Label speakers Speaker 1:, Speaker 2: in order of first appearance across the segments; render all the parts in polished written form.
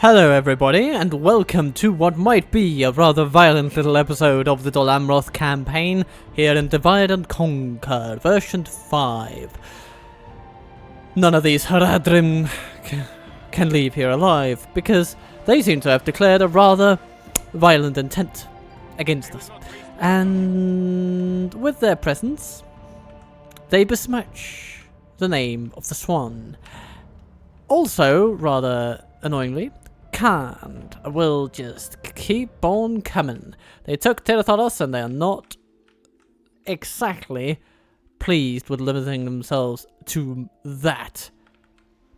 Speaker 1: Hello everybody, and welcome to what might be a rather violent little episode of the Amroth campaign here in Divide and Conquer, version 5. None of these Haradrim can leave here alive, because they seem to have declared a rather violent intent against us. And with their presence, they besmirch the name of the Swan. Also, rather annoyingly, Khan will just keep on coming. They took Tirthalos and they are not exactly pleased with limiting themselves to that.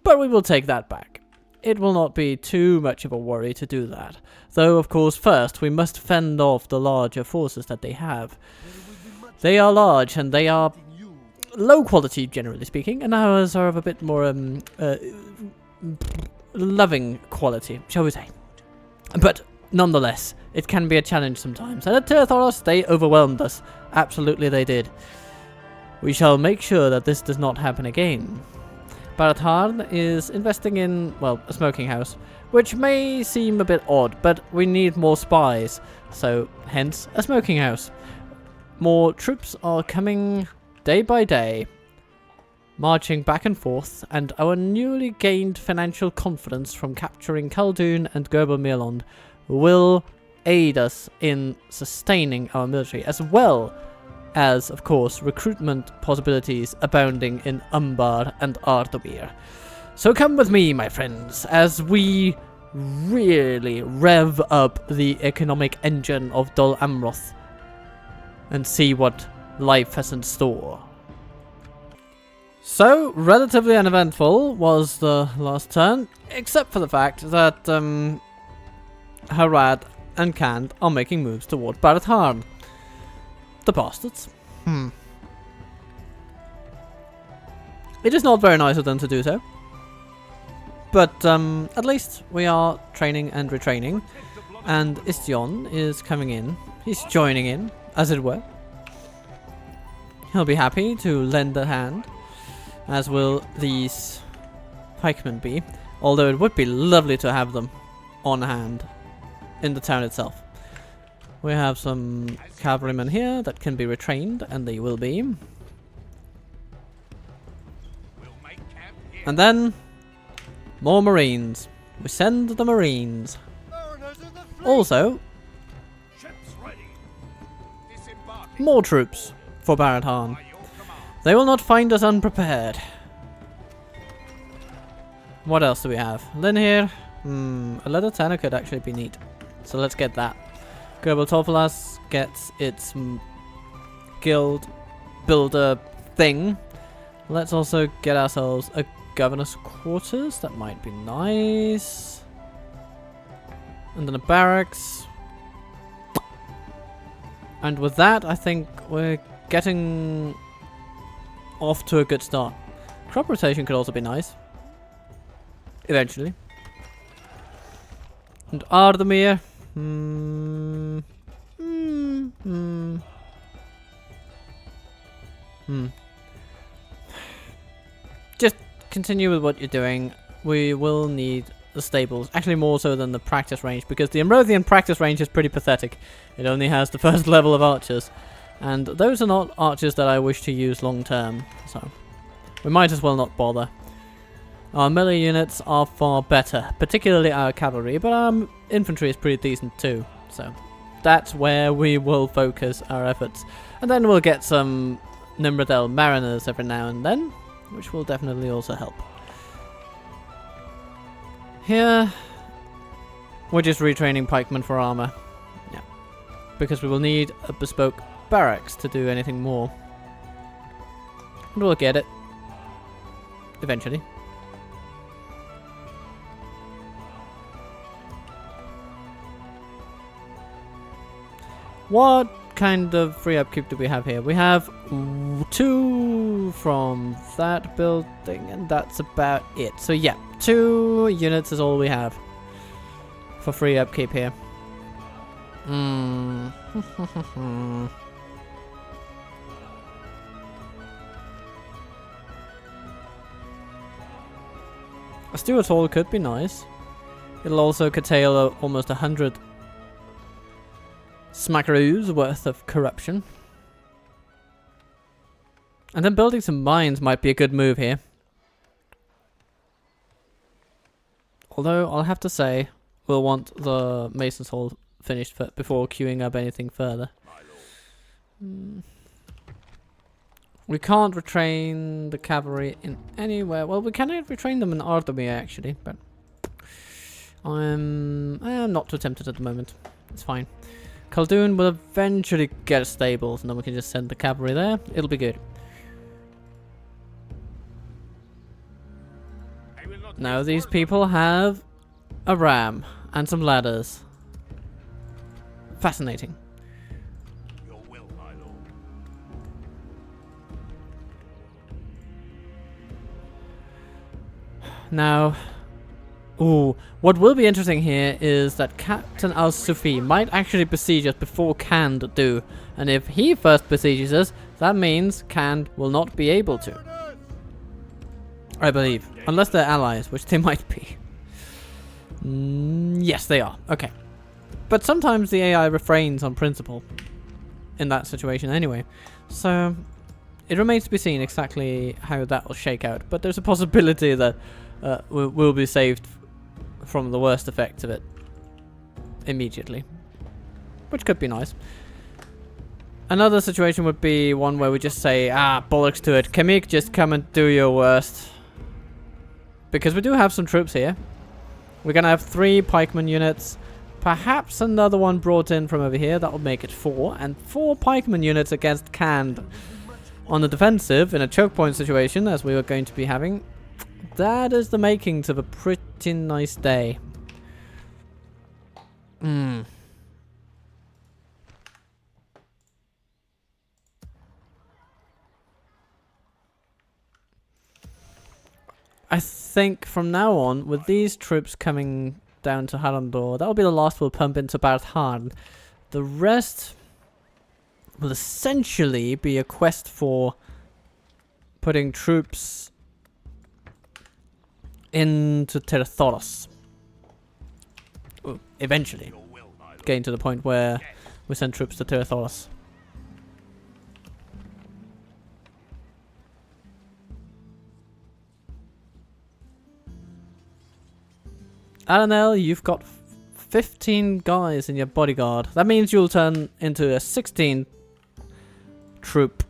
Speaker 1: But we will take that back. It will not be too much of a worry to do that. Though, of course, first we must fend off the larger forces that they have. They are large and they are low quality, generally speaking, and ours are of a bit more loving quality, shall we say. But nonetheless, it can be a challenge sometimes. And at Tirthalos, they overwhelmed us. Absolutely they did. We shall make sure that this does not happen again. Baratarn is investing in, well, a smoking house, which may seem a bit odd, but we need more spies. So, hence, a smoking house. More troops are coming day by day, marching back and forth, and our newly gained financial confidence from capturing Khaldun and Gerber Mirlond will aid us in sustaining our military, as well as, of course, recruitment possibilities abounding in Umbar and Ardomir. So come with me, my friends, as we really rev up the economic engine of Dol Amroth and see what life has in store. So, relatively uneventful was the last turn, except for the fact that Harad and Kand are making moves toward Baratarn. The bastards. It is not very nice of them to do so. But at least we are training and retraining, and Istion is coming in. He's joining in, as it were. He'll be happy to lend a hand, as will these pikemen be, although it would be lovely to have them on hand in the town itself. We have some cavalrymen here that can be retrained, and they will be. And then, more marines. We send the marines. Also, more troops for Baratarn. They will not find us unprepared. What else do we have? Lynn here. A leather tanner could actually be neat. So let's get that. Gerbal Tofalas gets its guild builder thing. Let's also get ourselves a governor's quarters. That might be nice. And then a barracks. And with that, I think we're getting off to a good start. Crop rotation could also be nice. Eventually. And Ardomir. Just continue with what you're doing. We will need the stables. Actually more so than the practice range, because the Amrothian practice range is pretty pathetic. It only has the first level of archers. And those are not archers that I wish to use long term, so we might as well not bother. Our melee units are far better, particularly our cavalry, but our infantry is pretty decent too, so that's where we will focus our efforts. And then we'll get some Nimrodel mariners every now and then, which will definitely also help. Here, we're just retraining pikemen for armor, yeah, because we will need a bespoke barracks to do anything more. And we'll get it eventually. What kind of free upkeep do we have here? We have 2 from that building, and that's about it. So yeah, 2 units is all we have for free upkeep here. A Steward Hall could be nice. It'll also curtail almost 100 smackaroos worth of corruption. And then building some mines might be a good move here. Although, I'll have to say, we'll want the Mason's Hall finished before queuing up anything further. We can't retrain the cavalry in anywhere. Well, we can retrain them in Ardamir, actually, but I'm not too tempted at the moment. It's fine. Khaldun will eventually get a stables, and then we can just send the cavalry there. It'll be good. Now these people have a ram and some ladders. Fascinating.
Speaker 2: Your will, my lord.
Speaker 1: Now, what will be interesting here is that Captain Al-Sufi might actually besiege us before Khand do. And if he first besieges us, that means Khand will not be able to. I believe. Unless they're allies, which they might be. Yes, they are. Okay. But sometimes the AI refrains on principle. In that situation anyway. So, it remains to be seen exactly how that will shake out. But there's a possibility that we'll be saved from the worst effects of it. Immediately. Which could be nice. Another situation would be one where we just say, bollocks to it. Cakmák, just come and do your worst. Because we do have some troops here. We're going to have 3 pikeman units. Perhaps another one brought in from over here. That will make it 4. And 4 pikeman units against Khand. On the defensive, in a choke point situation, as we were going to be having. That is the makings of a pretty nice day. I think from now on, with these troops coming down to Harandor, that will be the last we'll pump into Barthan. The rest will essentially be a quest for putting troops into Terathoros. Eventually, getting to the point where we send troops to Terathoros. Alanel, you've got 15 guys in your bodyguard. That means you'll turn into a 16 troop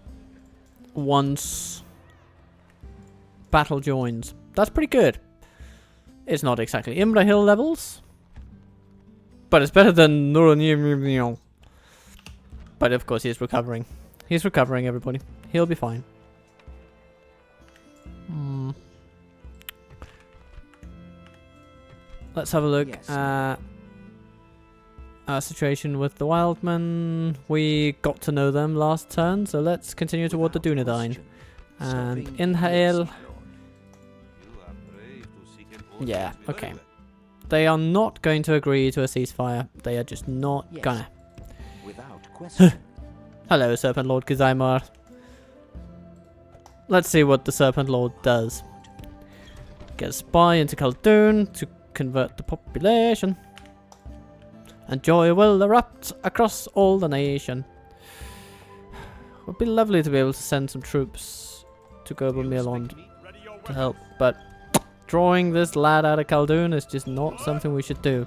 Speaker 1: once battle joins. That's pretty good. It's not exactly Imrakill levels, but it's better than Nuranir. But of course he's recovering. He's recovering, everybody. He'll be fine. Let's have a look at our situation with the Wildmen. We got to know them last turn, so let's continue toward the Dunedain. And Inhale. Yeah, okay. They are not going to agree to a ceasefire. They are just not gonna.
Speaker 2: Without question.
Speaker 1: Hello, Serpent Lord Kazimar. Let's see what the Serpent Lord does. Get a spy into Khaldun to convert the population, and joy will erupt across all the nation. It would be lovely to be able to send some troops to Gobermirland to help, but drawing this lad out of Khaldun is just not something we should do.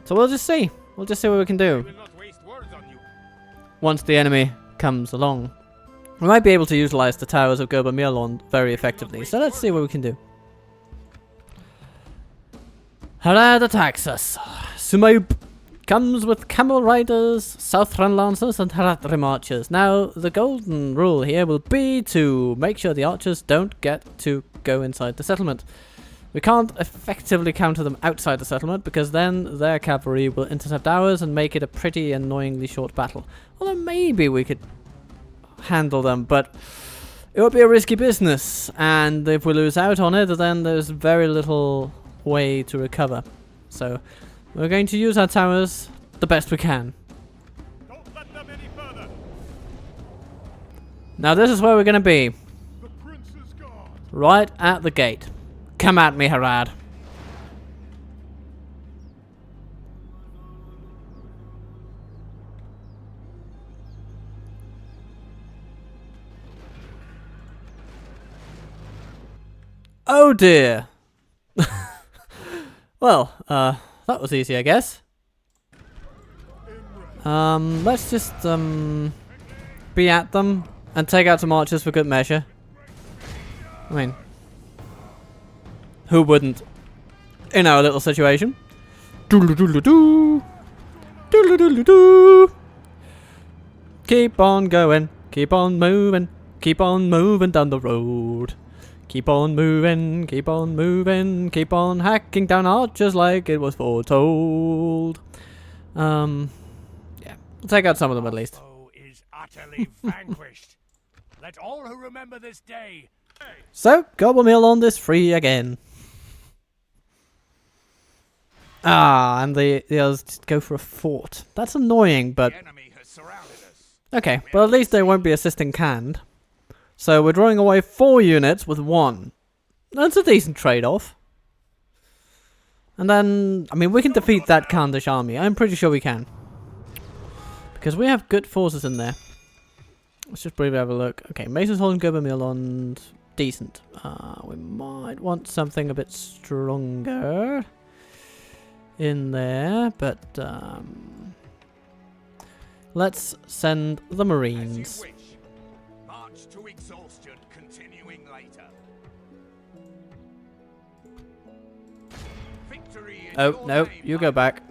Speaker 1: So we'll just see. We'll just see what we can do once the enemy comes along. We might be able to utilize the towers of Gobermirland very effectively, so let's see what we can do. Harad attacks us. Sumayup comes with camel riders, Southron lancers, and Haradrim archers. Now, the golden rule here will be to make sure the archers don't get to go inside the settlement. We can't effectively counter them outside the settlement, because then their cavalry will intercept ours and make it a pretty annoyingly short battle. Although maybe we could handle them, but it would be a risky business, and if we lose out on it, then there's very little way to recover. So we're going to use our towers the best we can.
Speaker 2: Don't let them any further.
Speaker 1: Now this is where we're going to be.
Speaker 2: The prince is gone.
Speaker 1: Right at the gate. Come at me, Harad. Oh dear. Well, that was easy, I guess. Let's just, be at them and take out some archers for good measure. I mean, who wouldn't in our little situation? Doodle-doodle-doo. Doodle-doodle-doo. Keep on going, keep on moving down the road. Keep on moving, keep on hacking down archers like it was foretold. Yeah, we'll take out some of them at least.
Speaker 2: Foe is utterly vanquished. Let all who remember this day.
Speaker 1: So, Gobblemilon is free again. Ah, and the others just go for a fort. That's annoying, but...
Speaker 2: The enemy has surrounded us.
Speaker 1: Okay, but at least they won't be assisting Canned. So we're drawing away 4 units with 1. That's a decent trade-off. And then, I mean, we can defeat that Khandish army. I'm pretty sure we can. Because we have good forces in there. Let's just briefly have a look. Okay, Mason's holding Gobblemilon. Decent. We might want something a bit stronger in there, but let's send the Marines.
Speaker 2: March to exhaustion, continuing later. Victory in
Speaker 1: Oh,
Speaker 2: your
Speaker 1: no,
Speaker 2: name,
Speaker 1: you go back.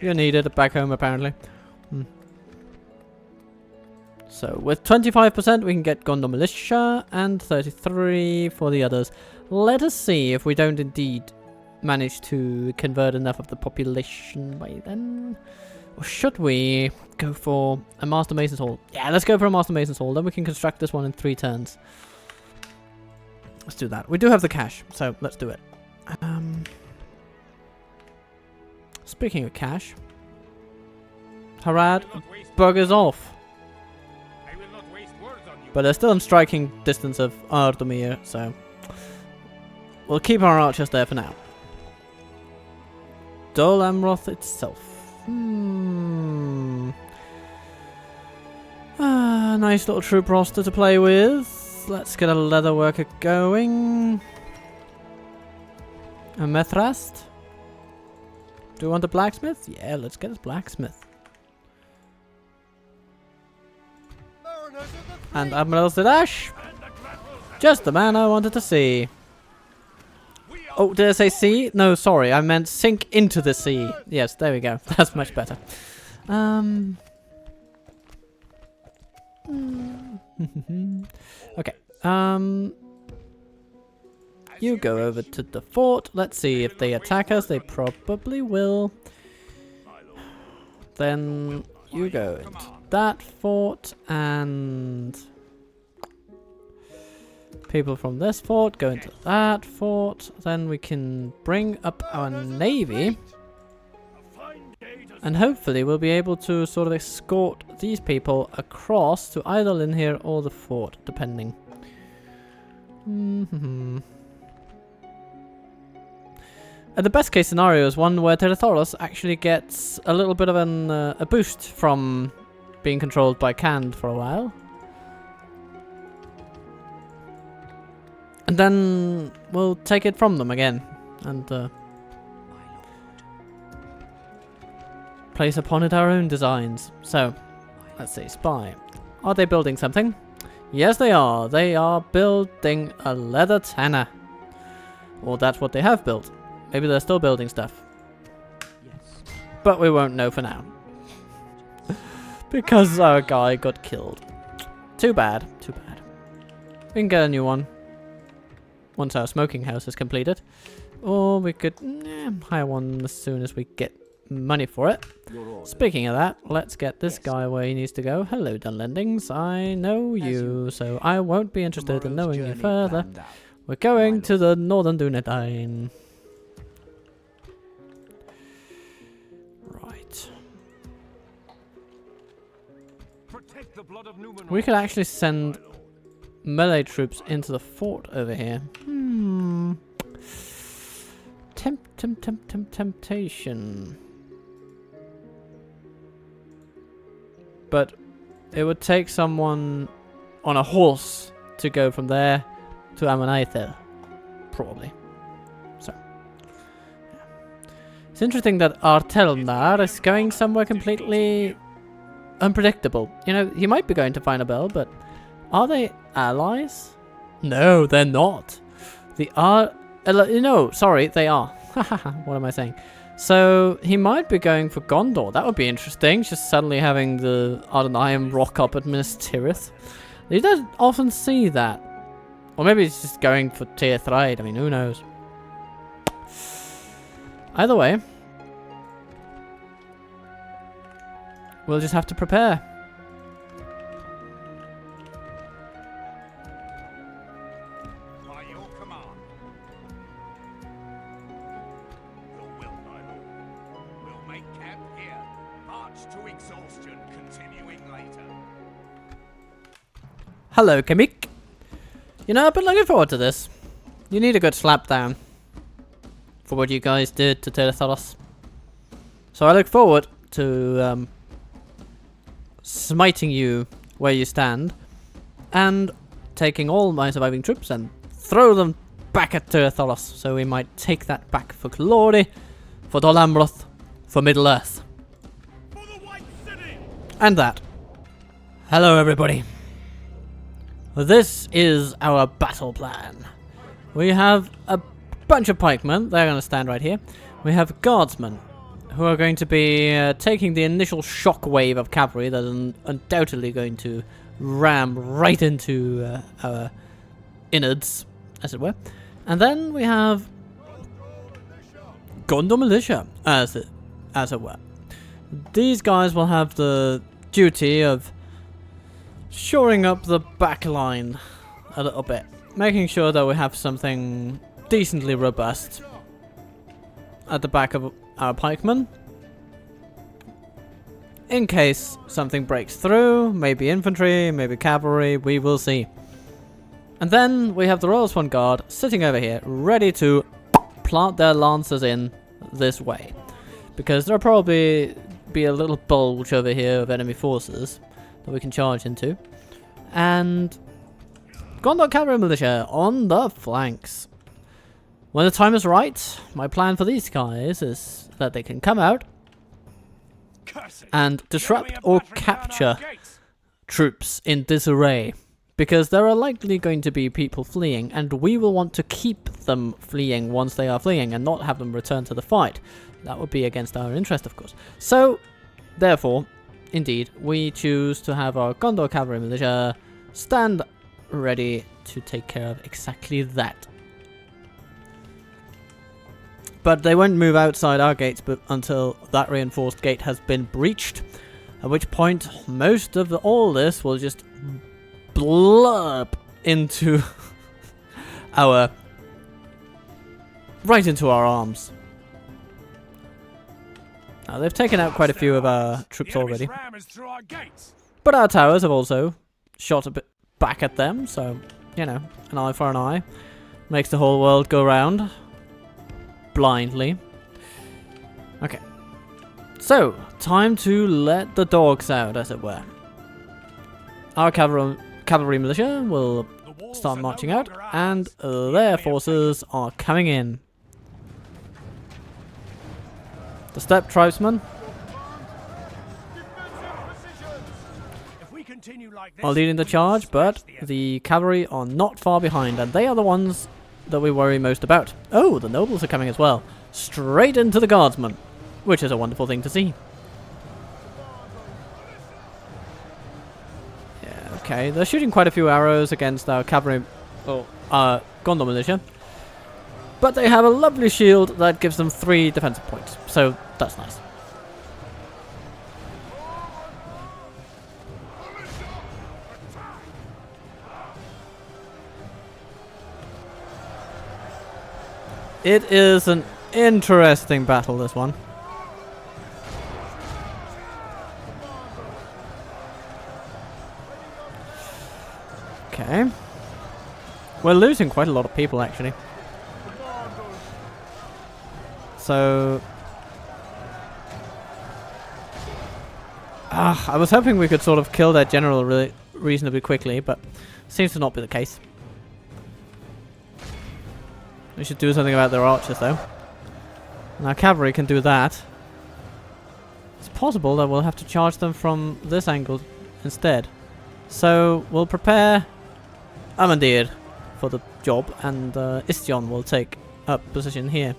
Speaker 1: You're needed back home, apparently. So, with 25%, we can get Gondor Militia, and 33 for the others. Let us see if we don't indeed manage to convert enough of the population by then. Or should we go for a Master Mason's Hall? Yeah, let's go for a Master Mason's Hall. Then we can construct this one in 3 turns. Let's do that. We do have the cash, so let's do it. Speaking of cash, Harad buggers off.
Speaker 2: I will not waste words on you.
Speaker 1: But they're still in striking distance of Ardamir, so we'll keep our archers there for now. Dol Amroth itself. Nice little troop roster to play with. Let's get a leather worker going. A Methrast. Do we want a blacksmith? Yeah, let's get a blacksmith. And Admiral Zadash. Just the man I wanted to see. Oh, did I say sea? No, sorry, I meant sink into the sea. Yes, there we go. That's much better. Okay. You go over to the fort. Let's see if they attack us. They probably will. Then you go into that fort, and people from this fort go into that fort. Then we can bring up our navy, and hopefully we'll be able to sort of escort these people across to either Linhir or the fort, depending. The best case scenario is one where Telethoros actually gets a little bit of a boost from being controlled by Canned for a while. And then we'll take it from them again and place upon it our own designs. So, let's see, spy. Are they building something? Yes, they are. They are building a leather tanner. Or that's what they have built. Maybe they're still building stuff. Yes. But we won't know for now. Because our guy got killed. Too bad. Too bad. We can get a new one. Once our smoking house is completed. Or we could hire one as soon as we get money for it. Speaking of that, let's get this guy where he needs to go. Hello, Dunlendings. I know you, so I won't be interested in knowing you further. We're going to the Northern Dunedain. Right. We could actually send melee troops into the fort over here. Temptation. But it would take someone on a horse to go from there to Amroth, probably. So, yeah. It's interesting that Artelnar is going somewhere completely unpredictable. You know, he might be going to Finabel, but are they allies? No, they're not. Sorry, they are. What am I saying? So, he might be going for Gondor. That would be interesting, just suddenly having the Ardenheim rock up at Minas Tirith. You don't often see that. Or maybe he's just going for Tier 3. I mean, who knows? Either way, we'll just have to prepare.
Speaker 2: By your command. Your will, my lord. We'll make camp here. March to exhaustion, continuing later.
Speaker 1: Hello, Cakmák. You know, I've been looking forward to this. You need a good slap down for what you guys did to Tirith. So I look forward to smiting you where you stand and taking all my surviving troops and throw them back at Tirith, so we might take that back for glory, for Dol Amroth, for Middle Earth.
Speaker 2: For the White City!
Speaker 1: And that. Hello, everybody. This is our battle plan. We have a bunch of pikemen. They're going to stand right here. We have guardsmen who are going to be taking the initial shockwave of cavalry that is undoubtedly going to ram right into our innards, as it were. And then we have Gondor militia, as it were. These guys will have the duty of shoring up the back line a little bit, making sure that we have something decently robust at the back of our pikemen, in case something breaks through. Maybe infantry, maybe cavalry, we will see. And then we have the Royal Swan Guard sitting over here, ready to plant their lancers in this way, because there'll probably be a little bulge over here of enemy forces that we can charge into. And Gondor Cavalry Militia on the flanks. When the time is right, my plan for these guys is that they can come out and disrupt or capture troops in disarray, because there are likely going to be people fleeing, and we will want to keep them fleeing once they are fleeing and not have them return to the fight. That would be against our interest, of course. So, therefore, indeed, we choose to have our Gondor Cavalry Militia stand ready to take care of exactly that. But they won't move outside our gates until that reinforced gate has been breached, at which point most of all this will just blurb into right into our arms. Now, they've taken out quite a few of our troops already, but our towers have also shot a bit back at them, so, you know, an eye for an eye makes the whole world go round blindly. Okay, so time to let the dogs out, as it were. Our cavalry militia will start marching out, and their forces are coming in. The steppe tribesmen are leading the charge, but the cavalry are not far behind, and they are the ones that we worry most about. Oh, the nobles are coming as well. Straight into the guardsmen, which is a wonderful thing to see. Yeah, okay, they're shooting quite a few arrows against our cavalry, Gondor militia. But they have a lovely shield that gives them 3 defensive points, so that's nice. It is an interesting battle, this one. Okay. We're losing quite a lot of people, actually. So... I was hoping we could sort of kill that general really reasonably quickly, but seems to not be the case. We should do something about their archers, though. And our cavalry can do that. It's possible that we'll have to charge them from this angle instead. So we'll prepare Amandir for the job, and Istion will take up position here.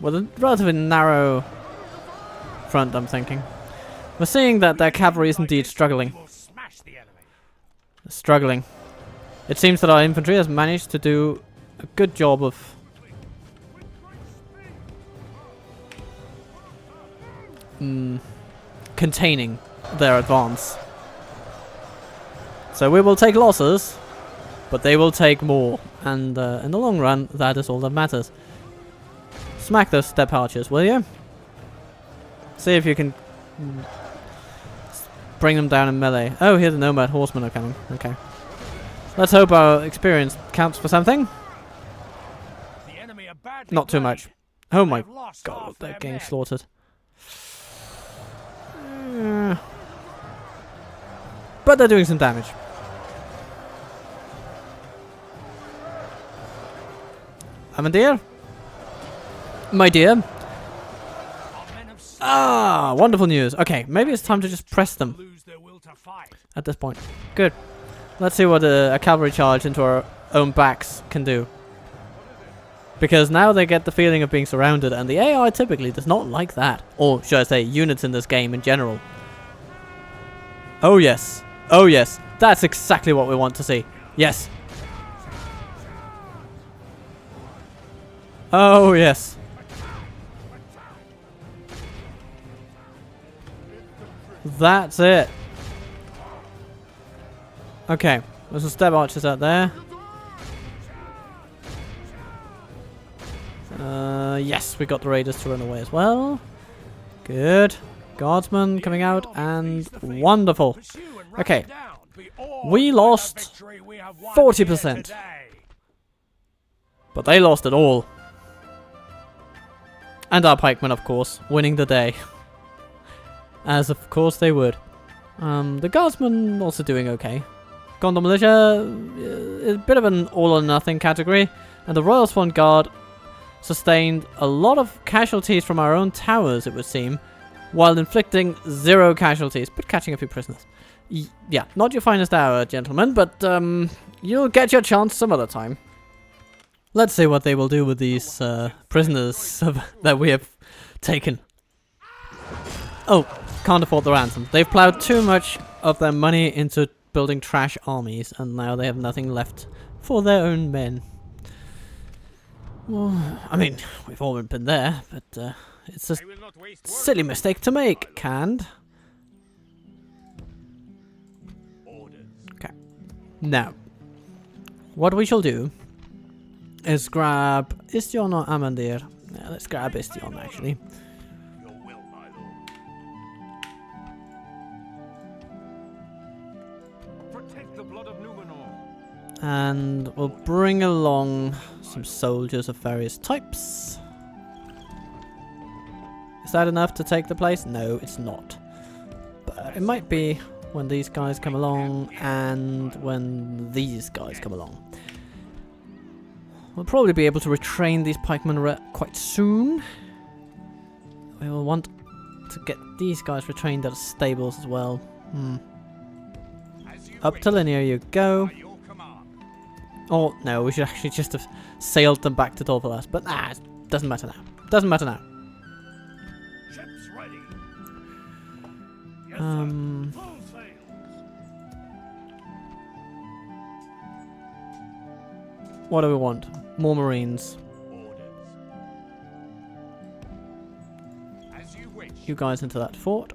Speaker 1: With a relatively narrow front, I'm thinking. We're seeing that their cavalry is indeed struggling. Struggling. It seems that our infantry has managed to do a good job of containing their advance. So we will take losses, but they will take more, and in the long run, that is all that matters. Smack those step archers, will you? See if you can bring them down in melee. Oh, here the nomad horsemen are coming. Okay. Let's hope our experience counts for something. Not too much. Oh my god, they're getting slaughtered. But they're doing some damage. Amandir? My dear? Ah, wonderful news. Okay, maybe it's time to just press them at this point. Good. Let's see what a cavalry charge into our own backs can do. Because now they get the feeling of being surrounded, and the AI typically does not like that. Or should I say, units in this game in general. Oh yes. Oh yes. That's exactly what we want to see. Yes. Oh yes. That's it. Okay, there's some step archers out there. Yes, we got the raiders to run away as well. Good. Guardsmen coming out, and wonderful. Okay, we lost 40%. But they lost it all. And our pikemen, of course, winning the day. As of course they would. The guardsmen also doing okay. Gondor Militia, a bit of an all or nothing category. And the Royal Swan Guard sustained a lot of casualties from our own towers, it would seem, while inflicting 0 casualties, but catching a few prisoners. Yeah, not your finest hour, gentlemen, but you'll get your chance some other time. Let's see what they will do with these prisoners that we have taken. Oh, can't afford the ransom. They've plowed too much of their money into building trash armies, and now they have nothing left for their own men. Well, I mean, we've all been there, but it's a silly mistake to make, Canned. Okay. Now, what we shall do is grab Istion or Amandir. Yeah, let's grab Istion, actually. And we'll bring along some soldiers of various types. Is that enough to take the place? No, it's not. But it might be when these guys come along and when these guys come along. We'll probably be able to retrain these pikemen quite soon. We will want to get these guys retrained at stables as well. Up to linear you go. Oh, no, we should actually just have sailed them back to Dolvalas, but nah, it doesn't matter now. Doesn't matter now.
Speaker 2: Ships ready.
Speaker 1: What do we want? More Marines.
Speaker 2: As you wish.
Speaker 1: You guys into that fort.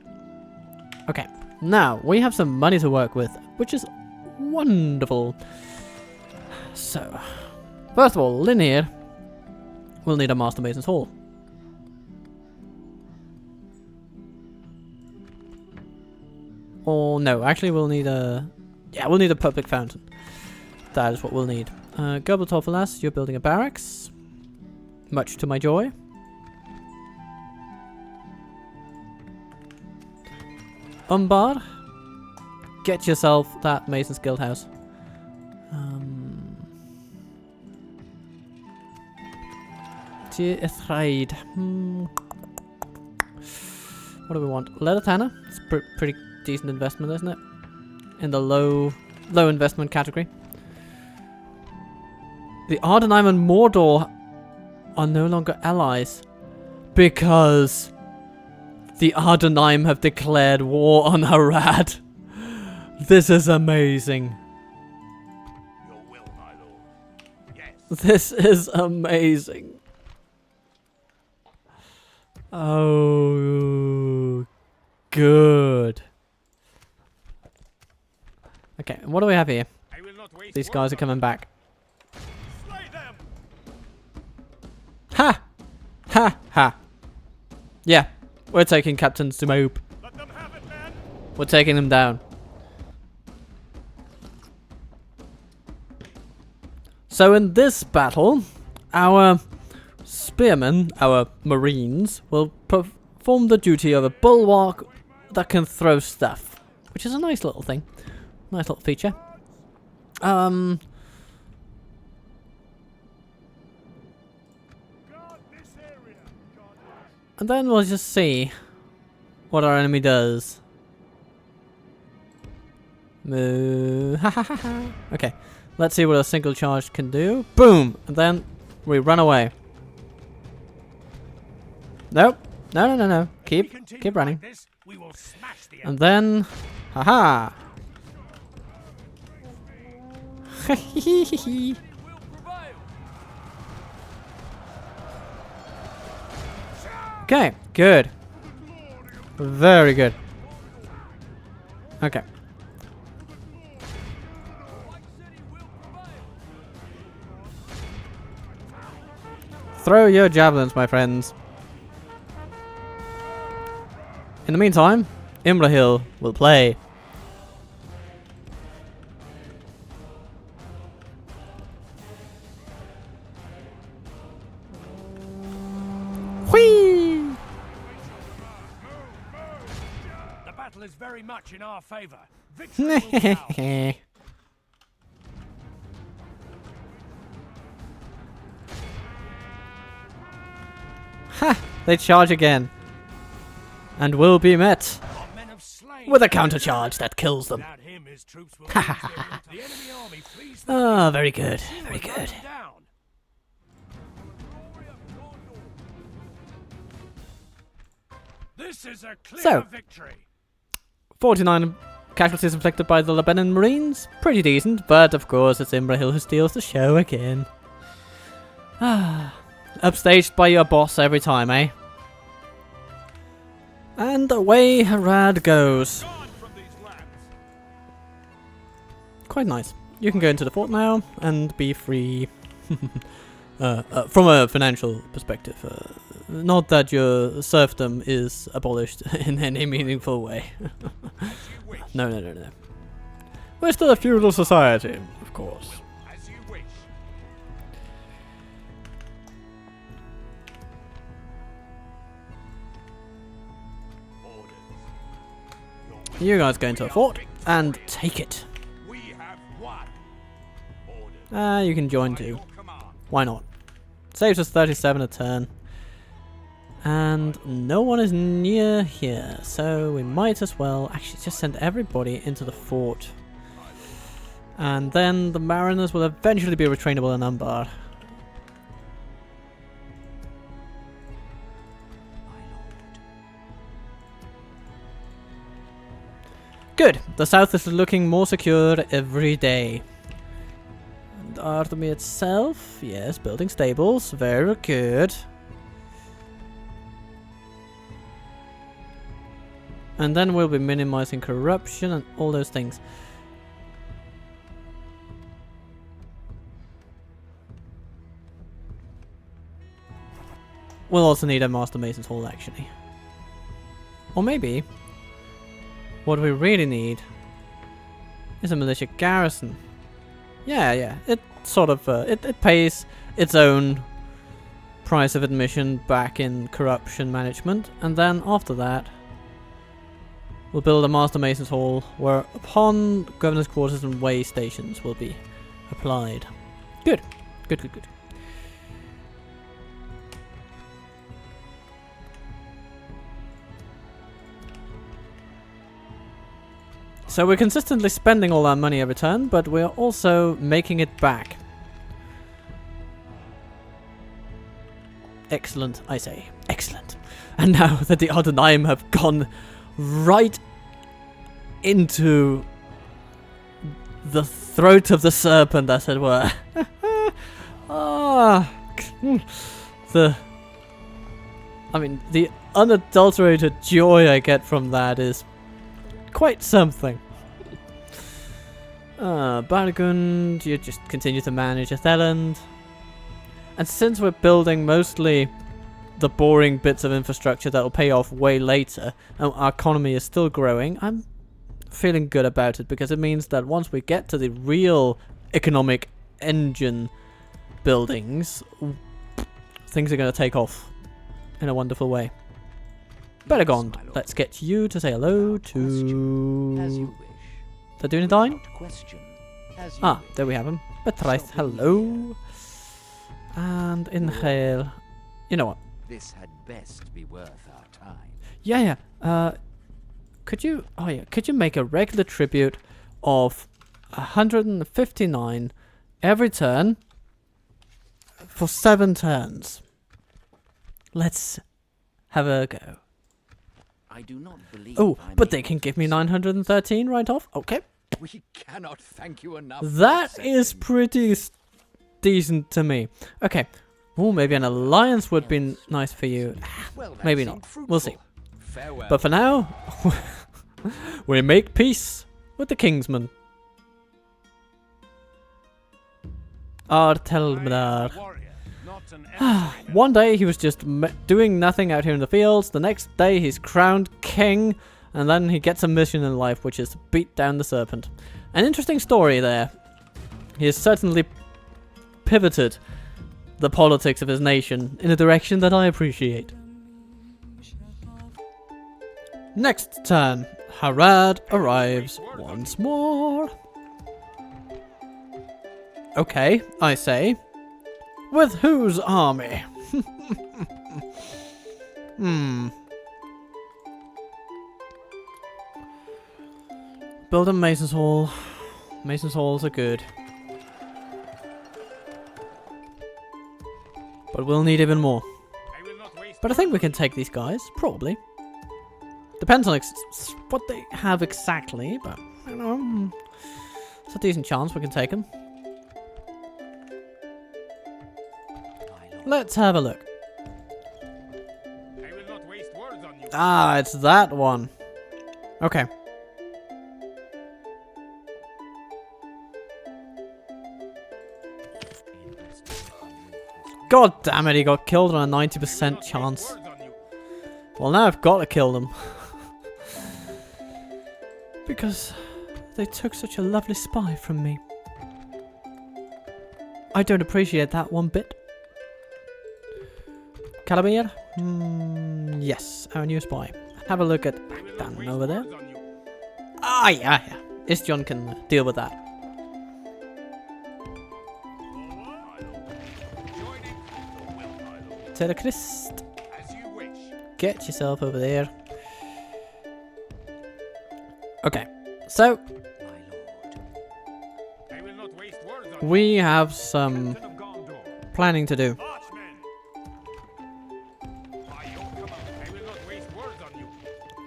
Speaker 1: Okay, now we have some money to work with, which is wonderful. So, first of all, Linear will need a Master Mason's Hall. Or no, actually we'll need a... Yeah, we'll need a public fountain. That is what we'll need. Goblet Torfalas, you're building a barracks. Much to my joy. Umbar, get yourself that Mason's Guild house. Trade. What do we want? Leather Tanner. It's a pretty decent investment, isn't it? In the low investment category. The Ardenheim and Mordor are no longer allies because the Ardenheim have declared war on Harad. This is amazing.
Speaker 2: Your will, my lord. Yes.
Speaker 1: This is amazing. Oh, good. Okay, what do we have here?
Speaker 2: I will not waste
Speaker 1: These guys are coming back.
Speaker 2: Slay them.
Speaker 1: Ha! Ha! Ha! Yeah, we're taking Captain Sumoop.
Speaker 2: Let them have it, man.
Speaker 1: We're taking them down. So in this battle, our spearmen, our marines, will perform the duty of a bulwark that can throw stuff, which is a nice little thing. Nice little feature.
Speaker 2: Guard this area.
Speaker 1: And then we'll just see what our enemy does. Okay, let's see what a single charge can do. Boom! And then we run away. Nope. No. Keep running.
Speaker 2: Like this, we will smash the
Speaker 1: And then, haha. Okay, good. Very good. Okay. Throw your javelins, my friends. In the meantime, Imrakill will play. Whee!
Speaker 2: The battle is very much in our favor. Victory will be ours.
Speaker 1: Ha! They charge again. And will be met
Speaker 2: Our men have slain
Speaker 1: with a countercharge that kills them.
Speaker 2: Without him, his troops will lose their route. The enemy army flees the
Speaker 1: Ah, very good.
Speaker 2: field.
Speaker 1: Very
Speaker 2: Hunt
Speaker 1: good.
Speaker 2: them down. This is a clear
Speaker 1: So.
Speaker 2: victory.
Speaker 1: 49 casualties inflicted by the Lebanon Marines. Pretty decent, but of course it's Imrakill who steals the show again. Ah, upstaged by your boss every time, eh? And away Harad goes.
Speaker 2: Gone from these lands.
Speaker 1: Quite nice. You can go into the fort now and be free. From a financial perspective. Not that your serfdom is abolished in any meaningful way. No. We're still a feudal society, of course.
Speaker 2: As you wish. Orders. Your
Speaker 1: You guys go into a fort and take it.
Speaker 2: We have won. Orders.
Speaker 1: You can join
Speaker 2: By
Speaker 1: too.
Speaker 2: your command.
Speaker 1: Why not? Saves us 37 a turn. And no one is near here, so we might as well actually just send everybody into the fort. And then the mariners will eventually be retrainable in Umbar. Good. The south is looking more secure every day. And the army itself, yes, building stables, very good. And then we'll be minimizing corruption and all those things. We'll also need a Master Mason's Hall, actually. Or maybe, what we really need is a militia garrison. Yeah, it sort of, it pays its own price of admission back in corruption management, and then after that we'll build a Master Mason's Hall where upon Governor's Quarters and way stations will be applied. Good. Good, good, good. So we're consistently spending all our money every turn, but we're also making it back. Excellent, I say. Excellent. And now that the Ardenaim have gone right into the throat of the serpent, as it were. The unadulterated joy I get from that is quite something. Baragund, you just continue to manage Atheland. And since we're building mostly the boring bits of infrastructure that will pay off way later, and our economy is still growing, I'm feeling good about it, because it means that once we get to the real economic engine buildings, things are going to take off in a wonderful way. Baragund, let's get you to say hello to the Dunedain. Ah, there we have him. Betraith, hello. And Imrakill. You know what?
Speaker 3: This had best be worth our time.
Speaker 1: Yeah. Could you make a regular tribute of 159 every turn for 7 turns? Let's have a go.
Speaker 3: I do not believe.
Speaker 1: Oh, but they can give me 913 right off. Okay.
Speaker 3: We cannot thank you enough.
Speaker 1: That is pretty decent to me. Okay. Oh, maybe an alliance would be nice for you.
Speaker 3: Well,
Speaker 1: maybe not. We'll see.
Speaker 3: Farewell.
Speaker 1: But for now, we make peace with the Kingsman. Artelmdar. One day he was just doing nothing out here in the fields. The next day he's crowned king. And then he gets a mission in life, which is to beat down the serpent. An interesting story there. He has certainly pivoted the politics of his nation in a direction that I appreciate. Next turn, Harad arrives once more. Okay, I say. With whose army? Build a Mason's Hall. Mason's Halls are good. But we'll need even more. But I think we can take these guys, probably. Depends on what they have exactly, but you know, it's a decent chance we can take them. Let's have a look. Ah, it's that one. Okay. God damn it, he got killed on a 90% chance. Well, now I've got to kill them. Because they took such a lovely spy from me. I don't appreciate that one bit. Calamir? Yes, our new spy. Have a look at Dan over there. Ah, yeah. Istion can deal with that. Christ. Get yourself over there. Okay, so we have some planning to do.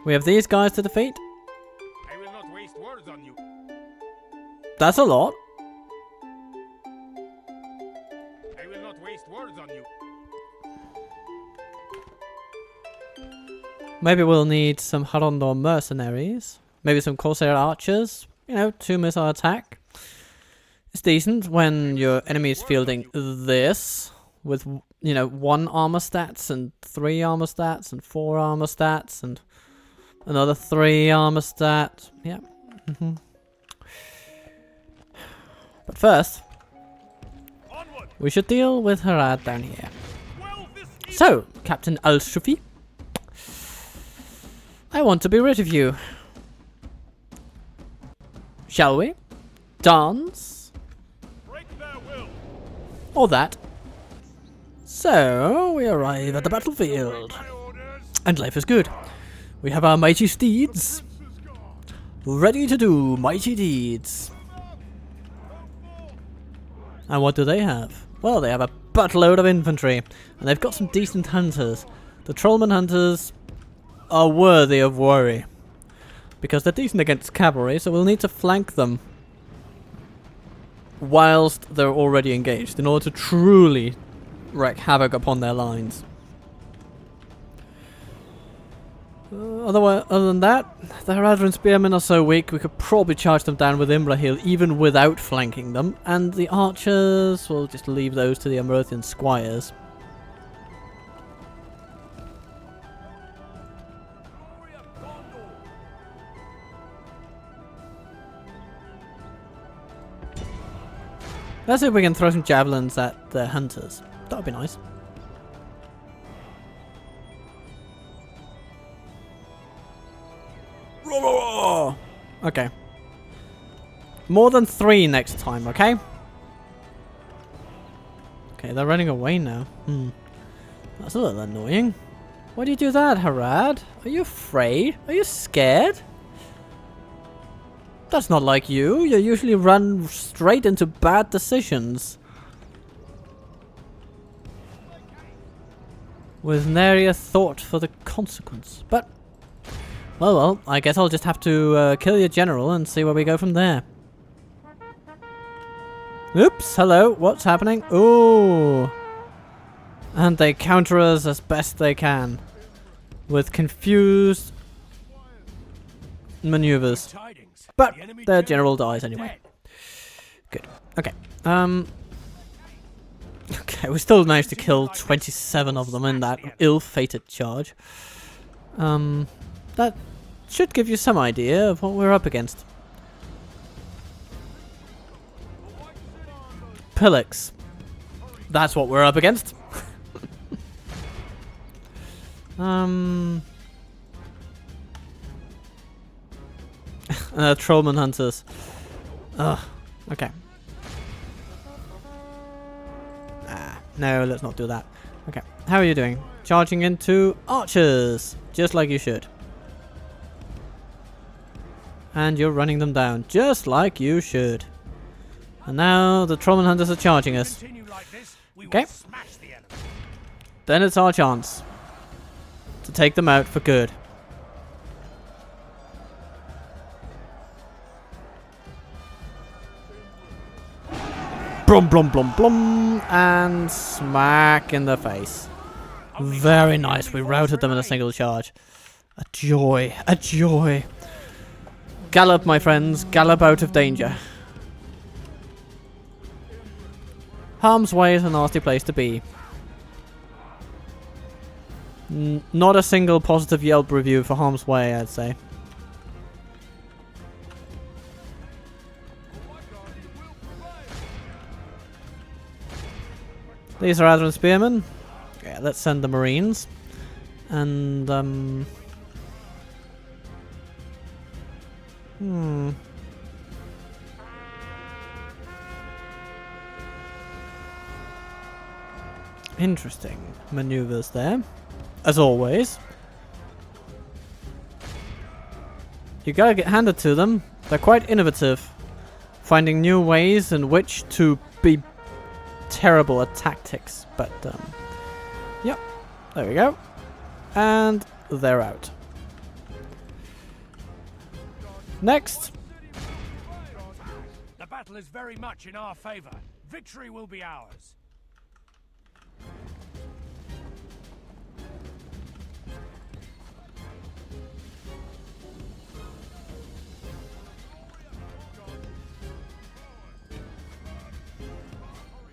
Speaker 1: We have these guys to defeat. That's a lot. Maybe we'll need some Harondor mercenaries. Maybe some Corsair archers. You know, 2 missile attack. It's decent when your enemy is fielding this. With, you know, 1 armor stats and 3 armor stats and 4 armor stats and another 3 armor stats. Yeah. But first, we should deal with Harad down here. So, Captain Al-Shufi, I want to be rid of you. Shall we? Dance?
Speaker 2: Break their will.
Speaker 1: Or that? So, we arrive at the battlefield.
Speaker 2: My orders.
Speaker 1: And life is good. We have our mighty steeds. Ready to do mighty deeds. And what do they have? Well, they have a buttload of infantry. And they've got some decent hunters. The Trollman hunters are worthy of worry. Because they're decent against cavalry, so we'll need to flank them whilst they're already engaged in order to truly wreak havoc upon their lines. Other than that, the Adrian spearmen are so weak we could probably charge them down with Imrakill even without flanking them, and the archers, we'll just leave those to the Amrothian squires. Let's see if we can throw some javelins at the hunters. That would be nice. Okay. More than 3 next time, okay? Okay, they're running away now. That's a little annoying. Why do you do that, Harad? Are you afraid? Are you scared? That's not like you. You usually run straight into bad decisions. With nary a thought for the consequence. But, well, I guess I'll just have to kill your general and see where we go from there. Oops, hello, what's happening? Ooh. And they counter us as best they can. With confused maneuvers. But their general dies anyway. Good. Okay. Okay, we still managed to kill 27 of them in that ill-fated charge. That should give you some idea of what we're up against. Pillix. That's what we're up against. Trollman hunters. Ugh. Okay. No, let's not do that. Okay. How are you doing? Charging into archers. Just like you should. And you're running them down. Just like you should. And now the Trollman hunters are charging us. Okay. Then it's our chance to take them out for good. Blum blum blum blum, and smack in the face. Very nice. We routed them in a single charge. A joy, a joy. Gallop, my friends, gallop out of danger. Harm's way is a nasty place to be. Not a single positive Yelp review for Harm's Way, I'd say. These are Adrian spearmen. Yeah, let's send the Marines. And, interesting maneuvers there. As always. You gotta get handed to them. They're quite innovative. Finding new ways in which to be terrible at tactics. But, yep. There we go. And they're out. Next.
Speaker 2: The battle is very much in our favor. Victory will be ours.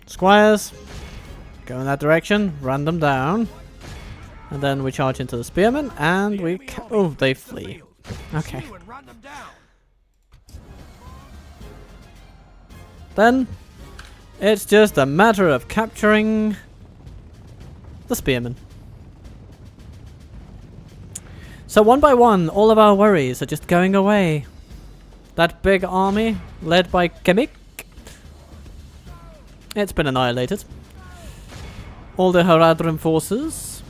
Speaker 1: Squires, go in that direction, run them down, and then we charge into the spearmen, and we oh, they flee. Okay. Then, it's just a matter of capturing the spearmen. So one by one, all of our worries are just going away. That big army, led by Cakmák, it's been annihilated. All the Haradrim forces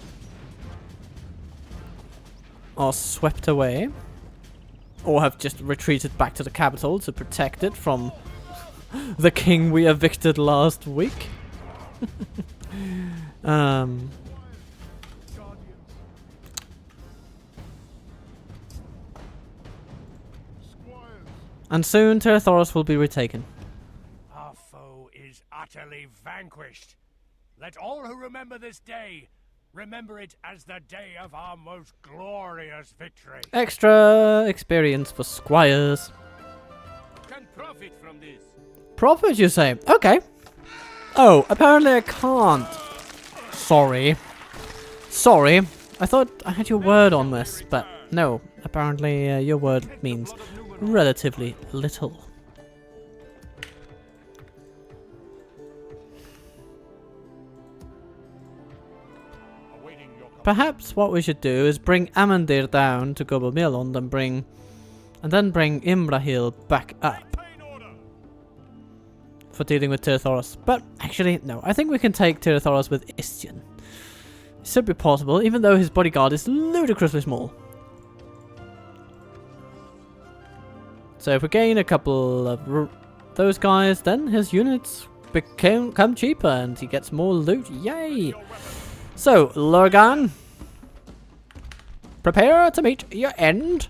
Speaker 1: are swept away, or have just retreated back to the capital to protect it from the king we evicted last week. And soon Terathoros will be retaken.
Speaker 2: Our foe is utterly vanquished. Let all who remember this day remember it as the day of our most glorious victory.
Speaker 1: Extra experience for squires.
Speaker 2: Can profit from this.
Speaker 1: Profit, you say? Okay. Oh, apparently I can't. Sorry. Sorry. I thought I had your word on this, but no. Apparently your word means relatively little. Perhaps what we should do is bring Amandir down to Gobelmilond and then bring Imrakill back up for dealing with Terathoros. But actually, no. I think we can take Terathoros with Istion. It should be possible, even though his bodyguard is ludicrously small. So if we gain a couple of those guys, then his units become cheaper and he gets more loot. Yay! So, Lurgan, prepare to meet your end.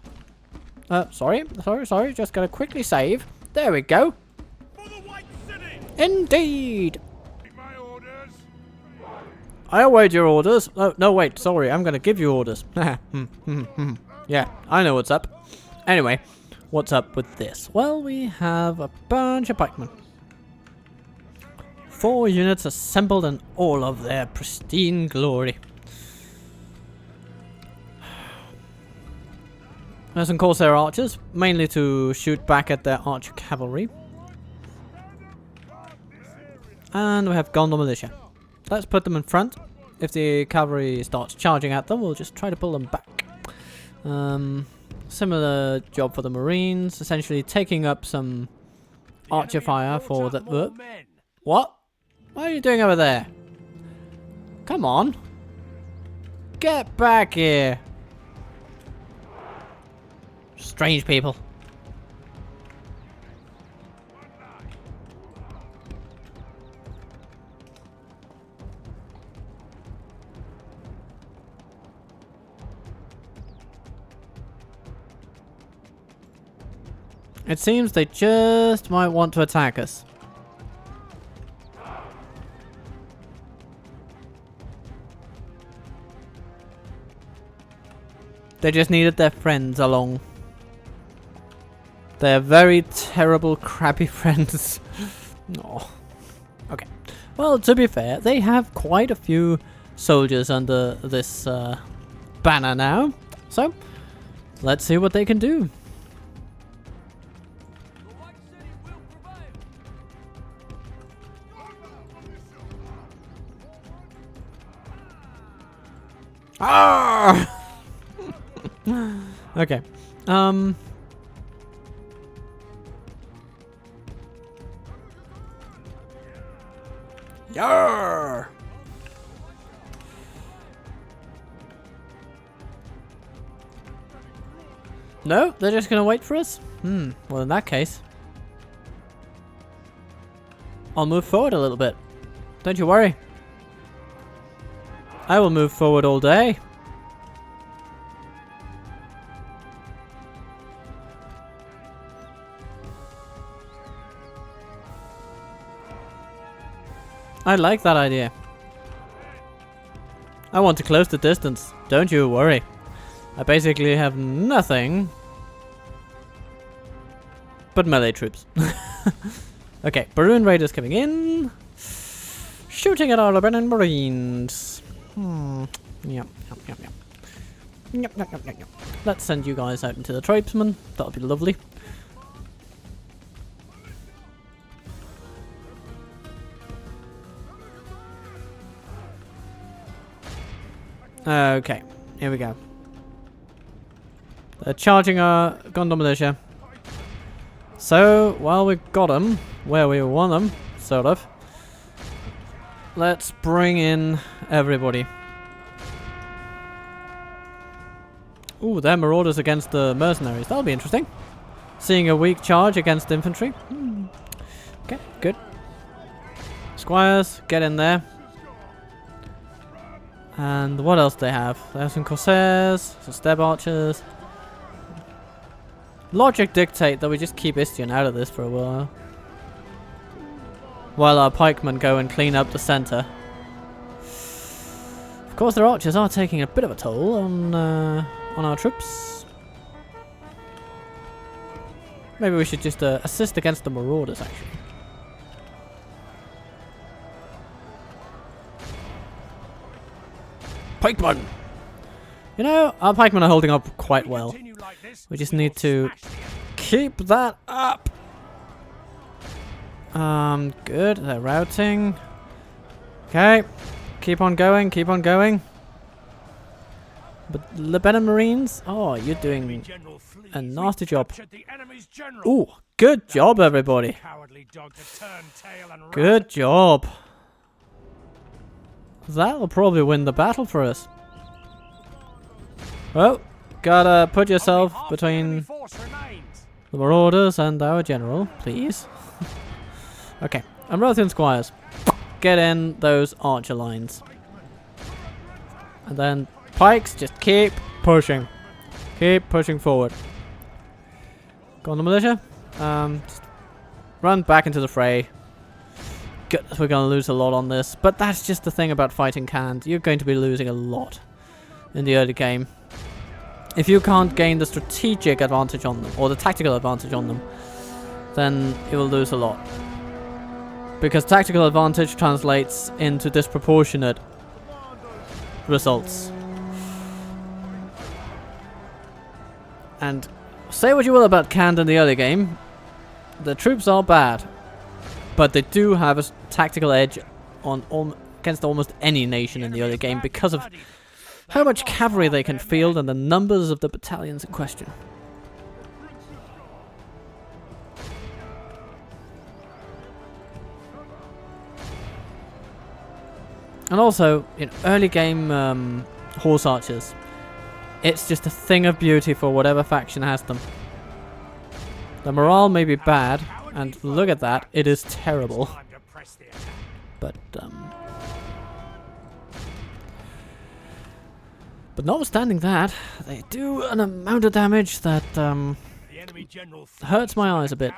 Speaker 1: Sorry. Just gotta quickly save. There we go.
Speaker 2: For the White City!
Speaker 1: Indeed.
Speaker 2: My orders.
Speaker 1: I await your orders. Oh, no, wait. Sorry, I'm gonna give you orders. Yeah, I know what's up. Anyway, what's up with this? Well, we have a bunch of pikemen. 4 units assembled in all of their pristine glory. There's some Corsair archers, mainly to shoot back at their archer cavalry. And we have Gondor militia. Let's put them in front. If the cavalry starts charging at them, we'll just try to pull them back. Similar job for the Marines, essentially taking up some archer fire for the... What? What are you doing over there? Come on. Get back here. Strange people. It seems they just might want to attack us. They just needed their friends along. They're very terrible, crappy friends. Oh. Okay. Well, to be fair, they have quite a few soldiers under this banner now. So, let's see what they can do. Ah! Okay. Yarr! No? They're just gonna wait for us? Well, in that case, I'll move forward a little bit. Don't you worry. I will move forward all day. I like that idea. I want to close the distance. Don't you worry. I basically have nothing but melee troops. Okay, Baroon Raiders coming in. Shooting at our Lebanon Marines. Yep. Let's send you guys out into the tribesmen. That'll be lovely. Okay, here we go. They're charging our Gondor militia. So, while we've got them where we want them, sort of, let's bring in everybody. Ooh, they're marauders against the mercenaries. That'll be interesting. Seeing a weak charge against infantry. Okay, good. Squires, get in there. And what else do they have? They have some corsairs, some step archers. Logic dictate that we just keep Istion out of this for a while our pikemen go and clean up the center. Of course, their archers are taking a bit of a toll on our troops. Maybe we should just assist against the marauders, actually. Pikemen! You know, our pikemen are holding up quite well. We just need to keep that up. Good. They're routing. Okay. Keep on going, keep on going. But Lebanon Marines? Oh, you're doing a nasty job. Ooh, good job, everybody. Good job. That'll probably win the battle for us. Well, gotta put yourself between the marauders and our general, please. Okay, Amroth squires. Get in those archer lines. And then pikes, just keep pushing. Keep pushing forward. Go on the militia. Just run back into the fray. Good, we're going to lose a lot on this. But that's just the thing about fighting canned. You're going to be losing a lot in the early game. If you can't gain the strategic advantage on them, or the tactical advantage on them, then you will lose a lot. Because tactical advantage translates into disproportionate results. And say what you will about canned in the early game, the troops are bad, but they do have a tactical edge on against almost any nation in the early game because of how much cavalry they can field and the numbers of the battalions in question. And also, in early game horse archers, it's just a thing of beauty for whatever faction has them. The morale may be bad, and look at that, it is terrible. But notwithstanding that, they do an amount of damage that hurts my eyes a bit.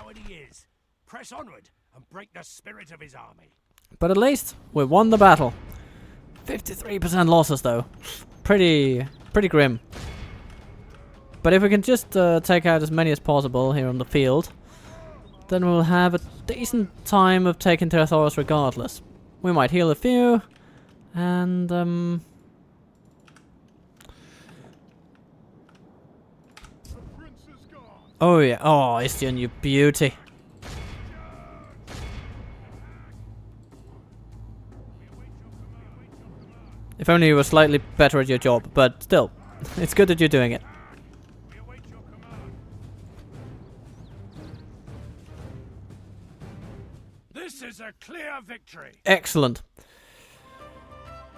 Speaker 2: Press onward and break the spirit of his army.
Speaker 1: But at least we won the battle. 53% losses though. Pretty grim. But if we can just take out as many as possible here on the field, then we'll have a decent time of taking Terathoros regardless. We might heal a few, and oh yeah, oh Istion, you beauty. If only you were slightly better at your job, but still, it's good that you're doing it.
Speaker 2: This is a clear victory.
Speaker 1: Excellent.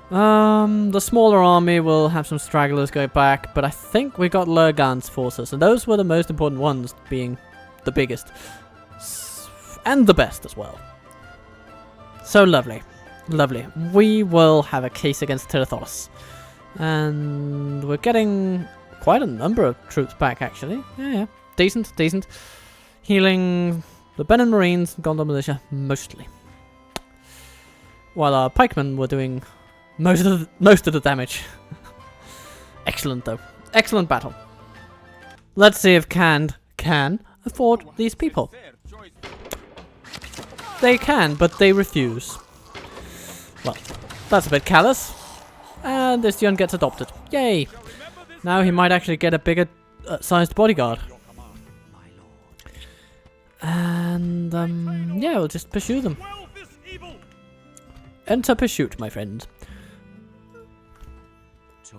Speaker 1: The smaller army will have some stragglers go back, but I think we got Lurgan's forces, and those were the most important ones, being the biggest. And the best as well. So lovely. Lovely. We will have a case against Terathoros. And we're getting quite a number of troops back, actually. Yeah. Decent. Healing the Benin Marines, Gondor Militia, mostly. While our pikemen were doing most of the damage. Excellent, though. Excellent battle. Let's see if Canned can afford these people. They can, but they refuse. Well, that's a bit callous. And Istion gets adopted. Yay! Now he might actually get a bigger sized bodyguard. And, yeah, we'll just pursue them. Enter pursuit, my friend.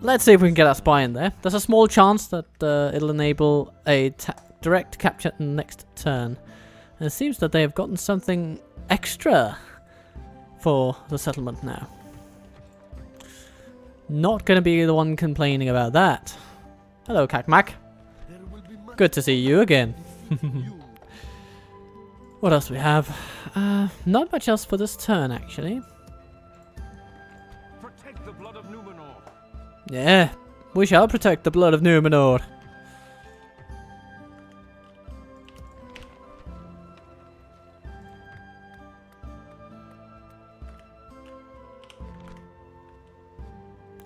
Speaker 1: let's see if we can get our spy in there. There's a small chance that it'll enable a direct capture next turn. And it seems that they have gotten something extra for the settlement now. Not gonna be the one complaining about that. Hello, Cakmák. Good to see you again. What else do we have? Not much else for this turn, actually.
Speaker 2: Protect the blood of Numenor.
Speaker 1: Yeah, we shall protect the blood of Numenor.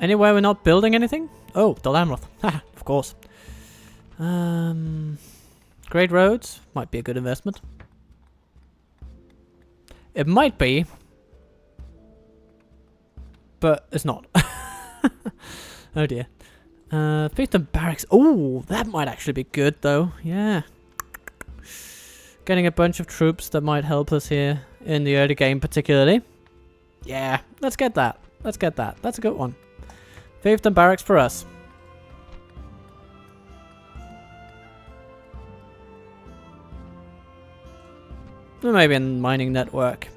Speaker 1: Anywhere we're not building anything? Oh, the Amroth. Haha, of course. Great roads might be a good investment. It might be, but it's not. Oh dear. Fiefdom barracks. Oh, that might actually be good though. Yeah. Getting a bunch of troops that might help us here in the early game particularly. Yeah, let's get that. Let's get that. That's a good one. Fiefdom barracks for us. Maybe a mining network.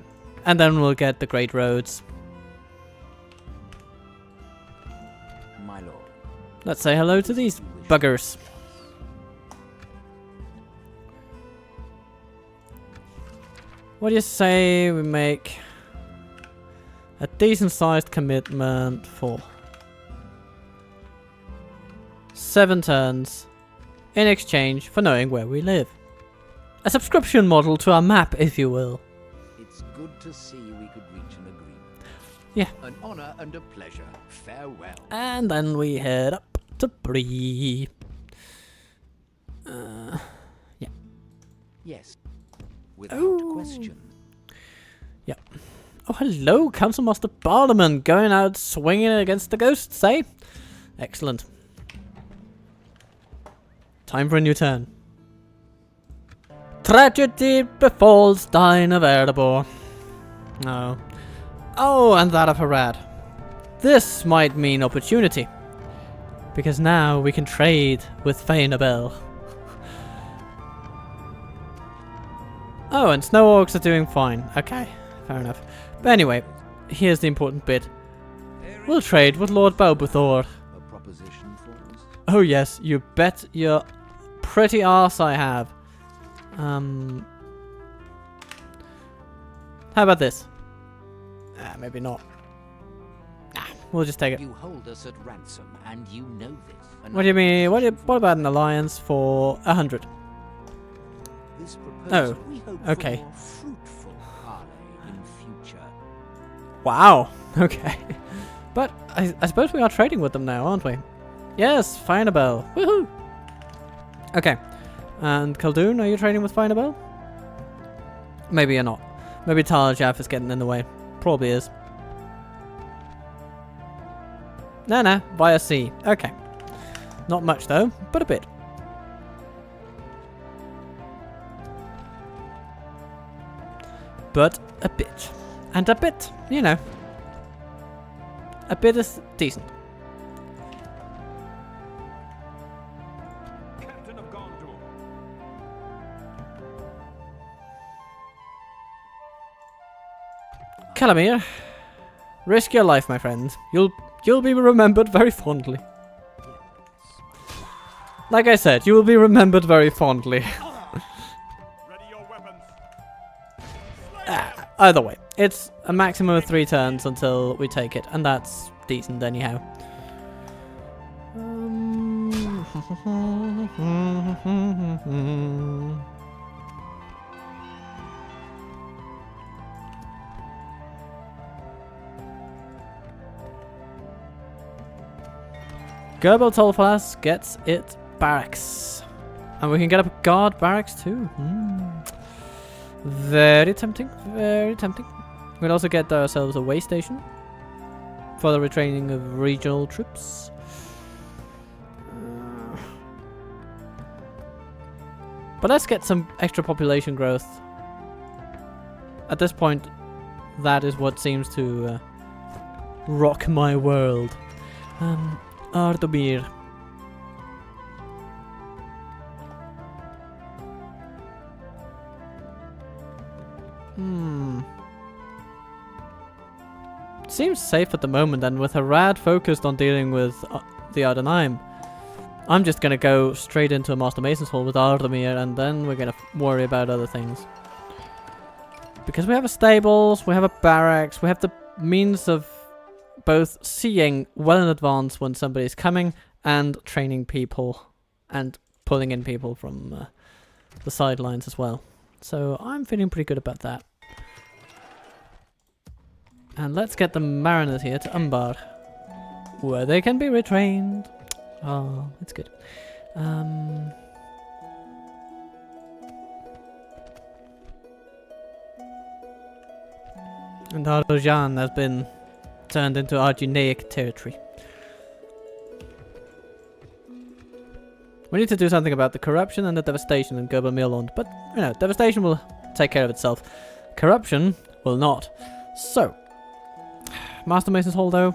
Speaker 1: And then we'll get the great roads.
Speaker 3: My lord.
Speaker 1: Let's say hello to these buggers. What do you say we make a decent sized commitment for 7 turns in exchange for knowing where we live? A subscription model to our map, if you will.
Speaker 3: It's good to see we could reach an agreement.
Speaker 1: Yeah.
Speaker 3: An honor and a pleasure. Farewell.
Speaker 1: And then we head up to Bree. Yeah.
Speaker 3: Yes. Without
Speaker 1: Oh.
Speaker 3: question.
Speaker 1: Yeah. Oh, hello, Council Master Barlaman, going out swinging against the ghosts, eh? Excellent. Time for a new turn. Tragedy befalls Dine of Erebor. No. Oh, and that of Harad. This might mean opportunity. Because now we can trade with Fainabel. Oh, and Snow Orcs are doing fine. Okay, fair enough. But anyway, here's the important bit. We'll trade with Lord Balbuthor.
Speaker 3: A proposition for us?
Speaker 1: Oh yes, you bet your pretty arse I have. How about this? Maybe not. We'll just take it.
Speaker 3: You hold us at ransom, and you know this.
Speaker 1: What do you mean? What about an alliance for 100?
Speaker 3: This proposal,
Speaker 1: Oh,
Speaker 3: we hope
Speaker 1: okay.
Speaker 3: for fruitful parley in future.
Speaker 1: Wow. Okay. But I suppose we are trading with them now, aren't we? Yes, Fainabel. Woohoo! Okay. And Khaldun, are you trading with Fainabel? Maybe you're not. Maybe Taljaf is getting in the way. Probably is. Nah, via sea. Okay. Not much though, but a bit. But a bit. And a bit, you know. A bit is decent.
Speaker 2: Captain of Gondor.
Speaker 1: Calamir, risk your life, my friend. You'll be remembered very fondly. Like I said, you will be remembered very fondly.
Speaker 2: Ready your weapons.
Speaker 1: Either way, it's a maximum of 3 turns until we take it, and that's decent anyhow. Gerbel Tolfalas gets it barracks. And we can get a guard barracks too. Very tempting, very tempting. We'll also get ourselves a way station for the retraining of regional troops. But let's get some extra population growth. At this point, that is what seems to rock my world. Ardomir. Seems safe at the moment, and with Harad focused on dealing with the Ardenheim, I'm just gonna go straight into a Master Mason's Hall with Ardomir, and then we're gonna worry about other things. Because we have a stables, we have a barracks, we have the means of both seeing well in advance when somebody's coming and training people and pulling in people from the sidelines as well. So I'm feeling pretty good about that. And let's get the mariners here to Umbar, where they can be retrained. Oh, it's good. And Ardojan has been turned into Arginaic territory. We need to do something about the corruption and the devastation in Gerber Mirland, but you know, devastation will take care of itself. Corruption will not. So, Master Mason's Hall though,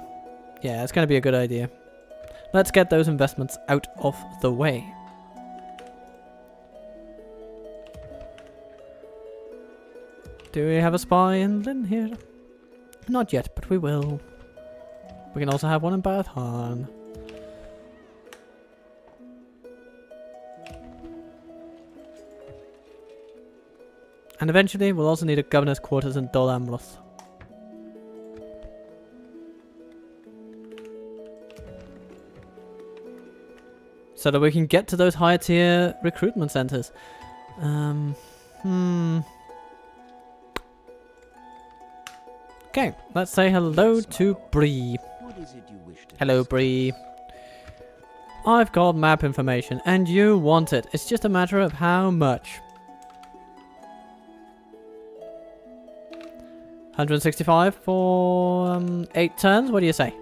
Speaker 1: yeah, it's going to be a good idea. Let's get those investments out of the way. Do we have a spy in Lynn here? Not yet, but we will. We can also have one in Bathharn. And eventually we'll also need a governor's quarters in Dol Amroth. So that we can get to those higher tier recruitment centers. Okay, let's say hello to Bree.
Speaker 3: What is it you wish to
Speaker 1: Hello,
Speaker 3: discuss?
Speaker 1: Bree. I've got map information, and you want it. It's just a matter of how much. 165 for 8 turns. What do you say?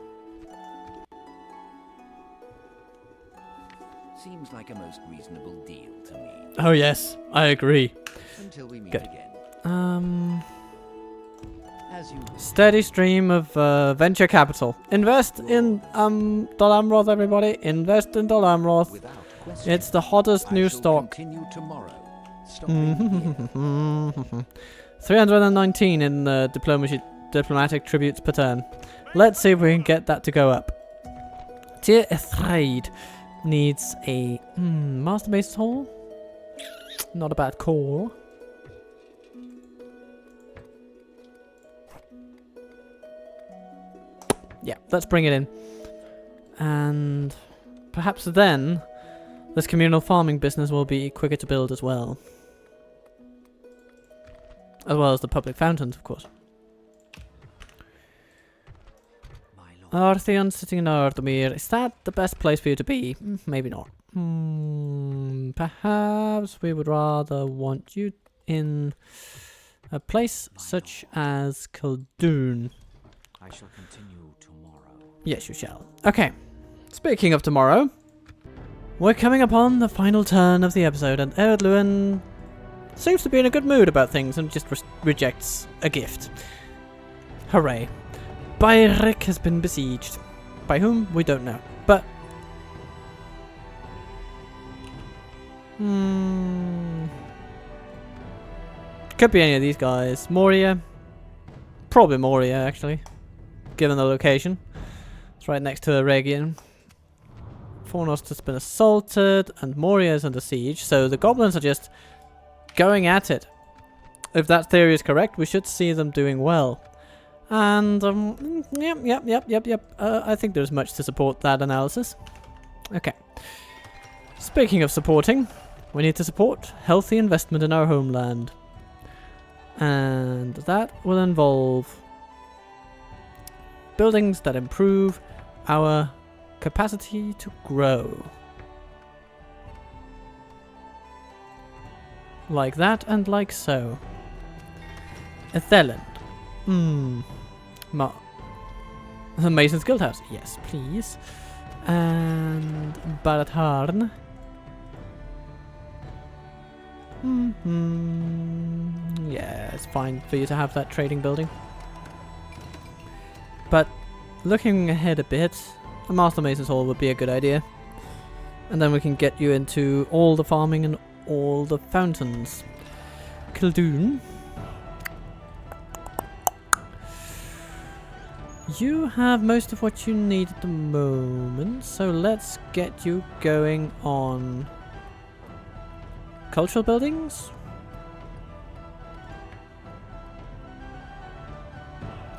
Speaker 3: Seems like a most reasonable deal to me.
Speaker 1: Oh yes, I agree.
Speaker 3: Until we meet
Speaker 1: Good.
Speaker 3: again. As you wish.
Speaker 1: Steady stream of venture capital. Invest in Dol Amroth, everybody. Invest in Dol Amroth.
Speaker 3: Without question.
Speaker 1: It's the hottest
Speaker 3: I
Speaker 1: new
Speaker 3: shall
Speaker 1: stock.
Speaker 3: Continue tomorrow. Stopping here.
Speaker 1: 319 in diplomatic tributes per turn. Let's see if we can get that to go up. Tier Ithraid needs a Master Mason's Hall. Not a bad call. Yeah, let's bring it in. And perhaps then this communal farming business will be quicker to build as well. As well as the public fountains, of course.
Speaker 3: My lord.
Speaker 1: Artheon sitting in Ardomir. Is that the best place for you to be? Maybe not. Perhaps we would rather want you in a place such as Khaldun.
Speaker 3: I shall continue tomorrow.
Speaker 1: Yes, you shall. Okay. Speaking of tomorrow, we're coming upon the final turn of the episode, and Erdluin seems to be in a good mood about things and just rejects a gift. Hooray. Bayrik has been besieged. By whom? We don't know. But could be any of these guys. Moria. Probably Moria, actually. Given the location. It's right next to Aregian. Fornost has been assaulted, and Moria is under siege, so the goblins are just going at it. If that theory is correct, we should see them doing well. And, yep. I think there's much to support that analysis. Okay. Speaking of supporting, we need to support healthy investment in our homeland. And that will involve buildings that improve our capacity to grow. Like that and like so. Etheland. The Mason's Guildhouse. Yes, please. And Baratharn. Yeah, it's fine for you to have that trading building. But looking ahead a bit, a Master Mason's Hall would be a good idea. And then we can get you into all the farming and all the fountains. Kildoon. You have most of what you need at the moment, so let's get you going on cultural buildings?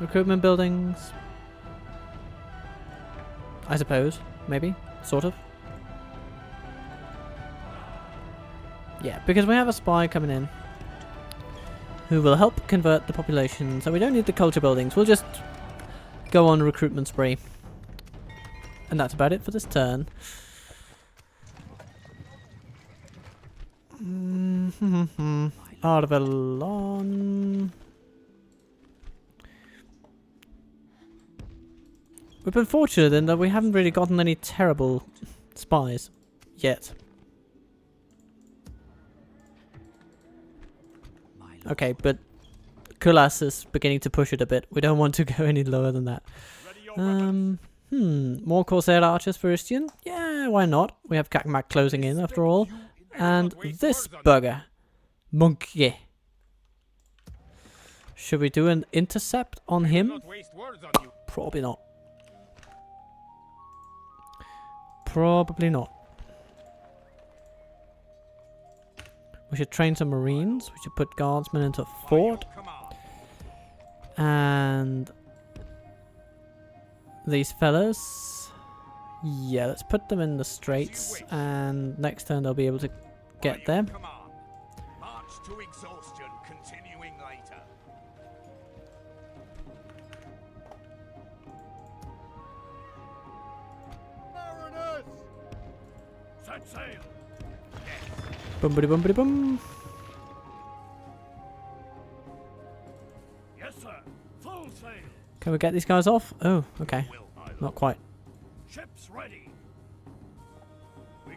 Speaker 1: Recruitment buildings? I suppose. Maybe. Sort of. Yeah, because we have a spy coming in who will help convert the population, so we don't need the culture buildings. We'll just go on a recruitment spree. And that's about it for this turn. Arvelon. We've been fortunate in that we haven't really gotten any terrible spies yet. Okay, but Kulas is beginning to push it a bit. We don't want to go any lower than that. More Corsair archers for Istion? Yeah, why not? We have Cakmák closing in after all. And this bugger. Monkey. Should we do an intercept on him? Probably not. Probably not. We should train some marines. We should put guardsmen into a fort. And these fellas. Yeah, let's put them in the straits. And next turn they'll be able to get there.
Speaker 2: March to exhaustion, continuing later. Mariners! Set sail!
Speaker 1: Boom, boom, boom.
Speaker 2: Yes, sir. Full sail.
Speaker 1: Can we get these guys off? Oh, okay. Not quite.
Speaker 2: Ships ready.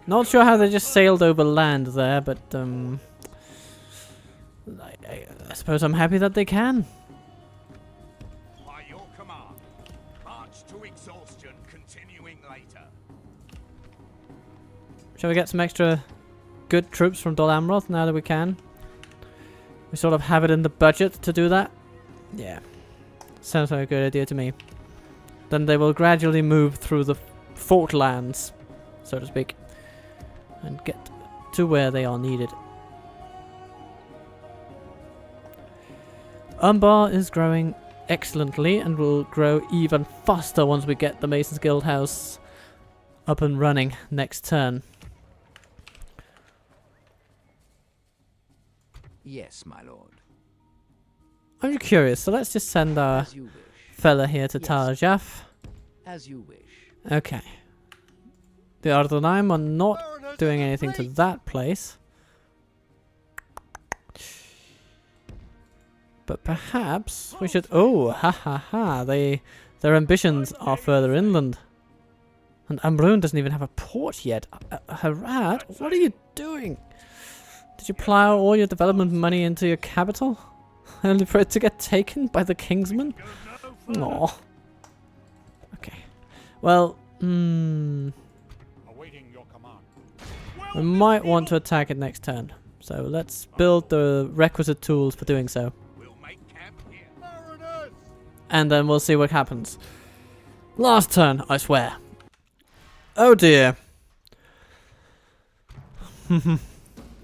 Speaker 1: Not sure how they just sailed over land there, but I suppose I'm happy that they can.
Speaker 2: By your command, march to exhaustion, continuing later.
Speaker 1: Shall we get some extra good troops from Dol Amroth now that we can? We sort of have it in the budget to do that. Yeah. Sounds like a good idea to me. Then they will gradually move through the fort lands, so to speak, and get to where they are needed. Umbar is growing excellently and will grow even faster once we get the Mason's Guild House up and running next turn.
Speaker 3: Yes, my lord.
Speaker 1: I'm curious, so let's just send our
Speaker 3: As you wish.
Speaker 1: fella here to
Speaker 3: Yes.
Speaker 1: Tarjaf.
Speaker 3: As you wish.
Speaker 1: Okay. The Ardonaim are not doing anything to that place. But perhaps we should... Oh, ha ha ha. Their ambitions are further inland. And Amroth doesn't even have a port yet. Harad, what are you doing? Did you plow all your development money into your capital? Only for it to get taken by the Kingsmen? Aww. Okay. Well,
Speaker 2: Awaiting your command.
Speaker 1: we might want to attack it next turn. So let's build the requisite tools for doing so.
Speaker 2: We'll make camp here. Mariners!
Speaker 1: And then we'll see what happens. Last turn, I swear. Oh dear.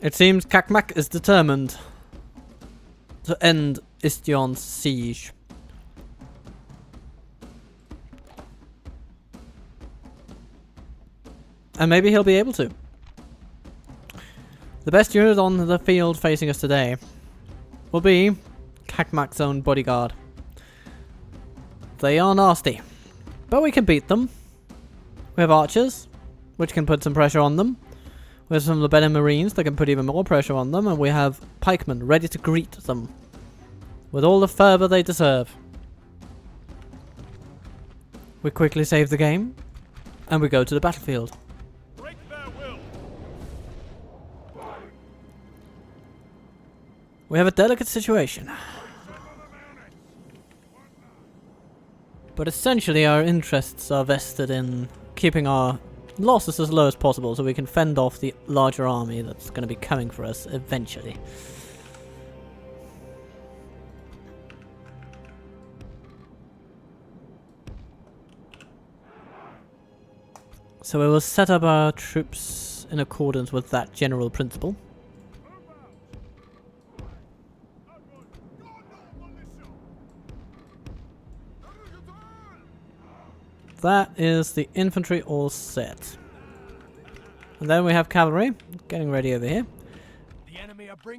Speaker 1: It seems Cakmák is determined to end Istion's siege. And maybe he'll be able to. The best unit on the field facing us today will be Cakmák's own bodyguard. They are nasty, but we can beat them. We have archers, which can put some pressure on them. We have some of the better marines that can put even more pressure on them, and we have pikemen ready to greet them with all the fervor they deserve. We quickly save the game, and we go to the battlefield.
Speaker 2: Break their will.
Speaker 1: We have a delicate situation. But essentially our interests are vested in keeping our losses as low as possible so we can fend off the larger army that's going to be coming for us eventually. So we will set up our troops in accordance with that general principle. That is the infantry all set. And then we have cavalry getting ready over here.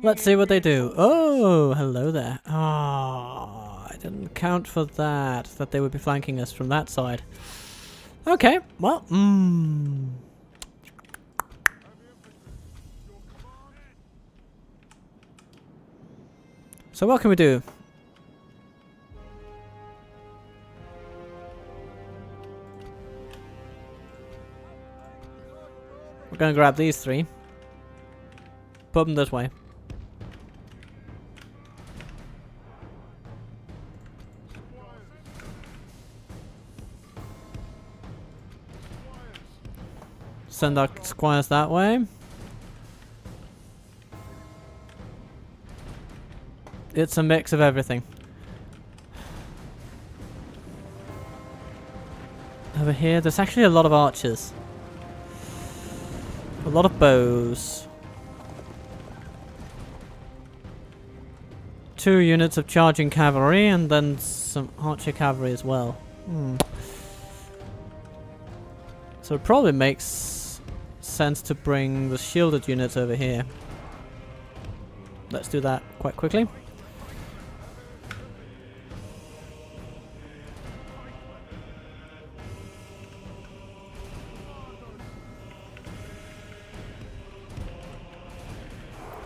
Speaker 1: Let's see what they do. Oh, hello there. Ah, I didn't count for that they would be flanking us from that side. Okay, well, So what can we do? We're gonna grab these three. Put them this way. Send our squires that way. It's a mix of everything. Over here, there's actually a lot of archers. A lot of bows. 2 units of charging cavalry and then some archer cavalry as well. So it probably makes sense to bring the shielded units over here. Let's do that quite quickly.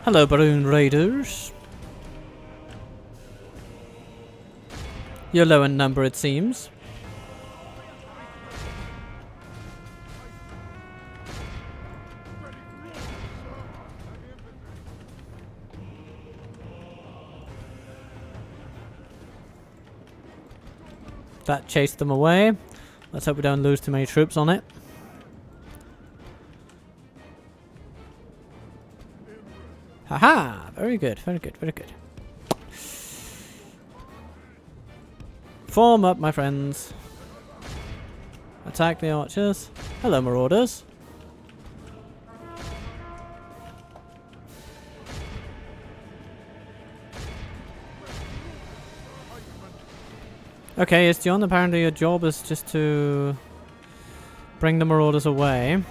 Speaker 1: Hello, Baroon Raiders. You're low in number, it seems. That chased them away. Let's hope we don't lose too many troops on it. Haha! Very good, very good, very good. Form up, my friends. Attack the archers. Hello, marauders. Okay, Istion, apparently your job is just to bring the marauders away.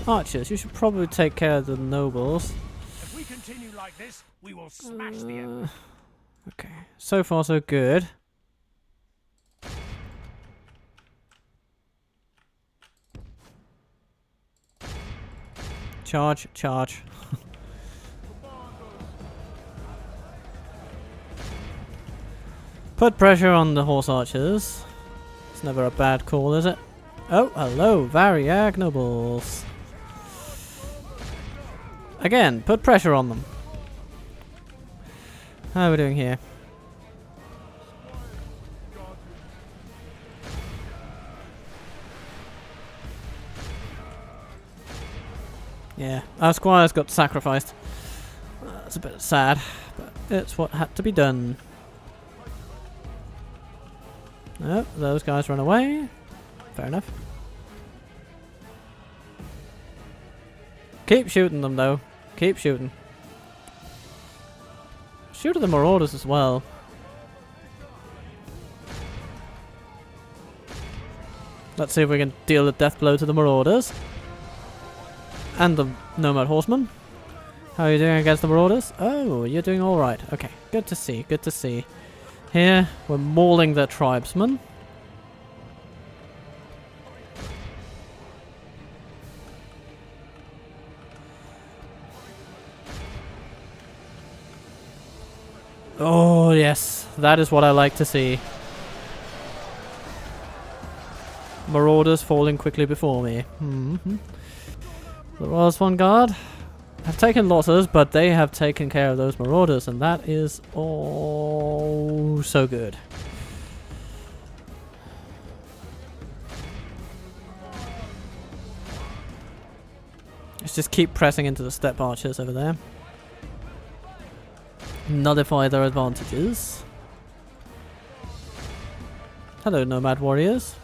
Speaker 1: Archers, you should probably take care of the nobles.
Speaker 2: If we continue like this, we will smash the enemy.
Speaker 1: Okay, so far so good. Charge, charge. Put pressure on the horse archers. It's never a bad call, is it? Oh, hello, Variag nobles. Again, put pressure on them. How are we doing here? Yeah, our squires got sacrificed. That's a bit sad, but it's what had to be done. Oh, those guys run away. Fair enough. Keep shooting them though. Keep shooting. Shoot at the marauders as well. Let's see if we can deal a death blow to the marauders. And the nomad horsemen. How are you doing against the marauders? Oh, you're doing alright. Okay, good to see, good to see. Here, we're mauling their tribesmen. Oh, yes. That is what I like to see. Marauders falling quickly before me. The Royal Swan Guard have taken losses, but they have taken care of those marauders, and that is all so good. Let's just keep pressing into the step archers over there. Nullify their advantages. Hello, Nomad Warriors.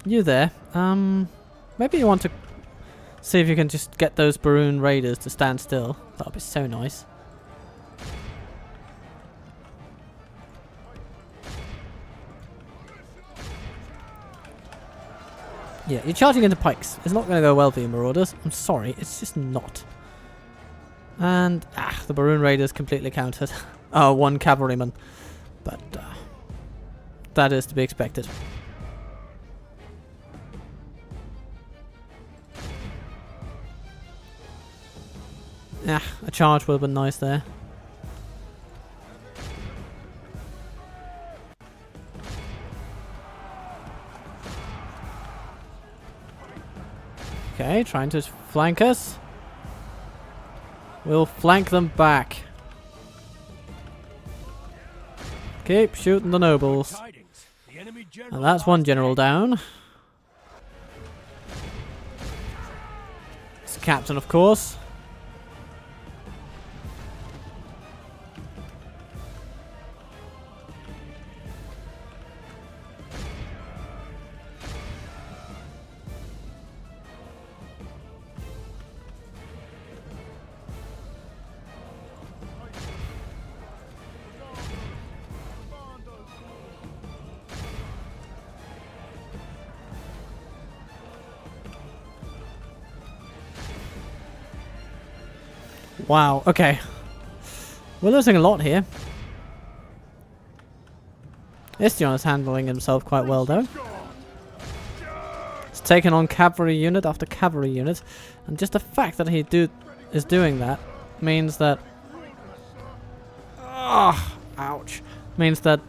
Speaker 1: You there. Maybe you want to see if you can just get those Baroon Raiders to stand still. That would be so nice. Yeah, you're charging into pikes. It's not going to go well for you, Marauders. I'm sorry, it's just not. And, the Baroon Raiders completely countered. Oh, one cavalryman. But, that is to be expected. A charge would have been nice there. Okay, trying to flank us. We'll flank them back. Keep shooting the nobles. And that's one general down. It's the captain, of course. Wow, okay. We're losing a lot here. Istion is handling himself quite well though. He's taken on cavalry unit after cavalry unit, and just the fact that he is doing that means that ouch. Means that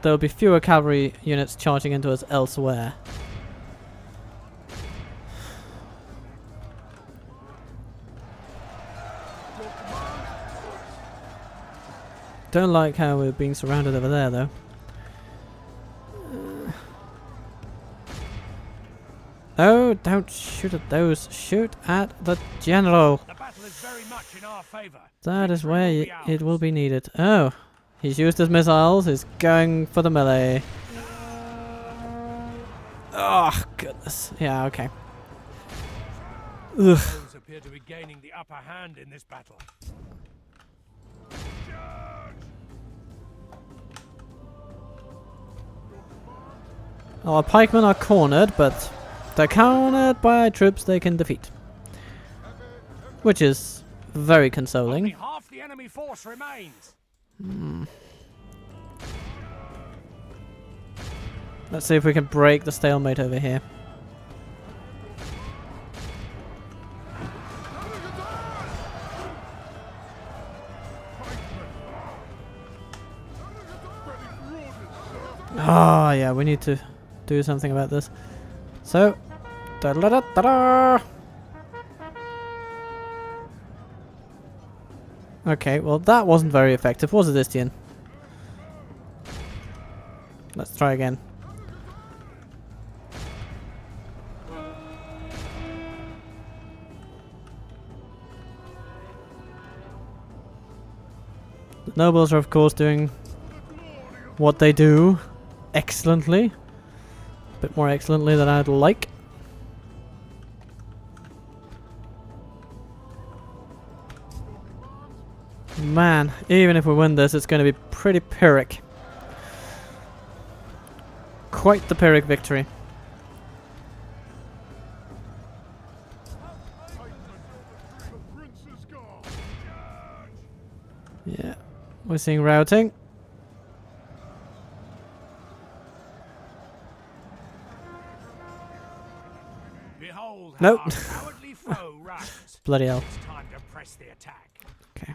Speaker 1: there'll be fewer cavalry units charging into us elsewhere. Don't like how we're being surrounded over there, though. Oh, don't shoot at those. Shoot at the general.
Speaker 2: The battle is very much in our favor.
Speaker 1: That is where it will be needed. Oh, he's used his missiles. He's going for the melee. Oh, goodness. Yeah, okay. Ugh.
Speaker 2: Those appear to be gaining the upper hand in this battle.
Speaker 1: Our pikemen are cornered, but they're cornered by troops they can defeat. Which is very consoling.
Speaker 2: Only half the enemy force remains.
Speaker 1: Let's see if we can break the stalemate over here. Oh, yeah, we need to do something about this. So, da-da-da-da-da. Okay, well that wasn't very effective, was it, Istion? Let's try again. The nobles are of course doing what they do excellently. A bit more excellently than I'd like. Man, even if we win this, it's going to be pretty Pyrrhic. Quite the Pyrrhic victory. Yeah, we're seeing routing.
Speaker 2: Behold
Speaker 1: nope.
Speaker 2: how our cowardly foe runs.
Speaker 1: Bloody hell.
Speaker 2: It's time to press the attack.
Speaker 1: Okay.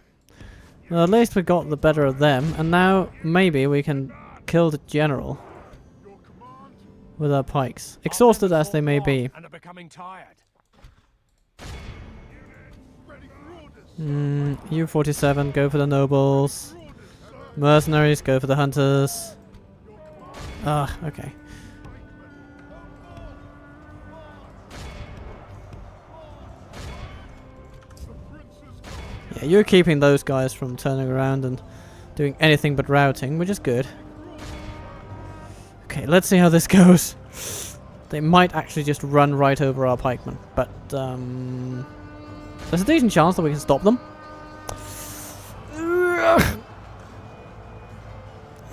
Speaker 1: Well, at least we got the better of them, and now maybe we can kill the general with our pikes, exhausted as they may be.
Speaker 2: And are becoming tired.
Speaker 1: U-47, go for the nobles. Mercenaries, go for the hunters. Ah, okay. Yeah, you're keeping those guys from turning around and doing anything but routing, which is good. Okay, let's see how this goes. They might actually just run right over our pikemen, but there's a decent chance that we can stop them.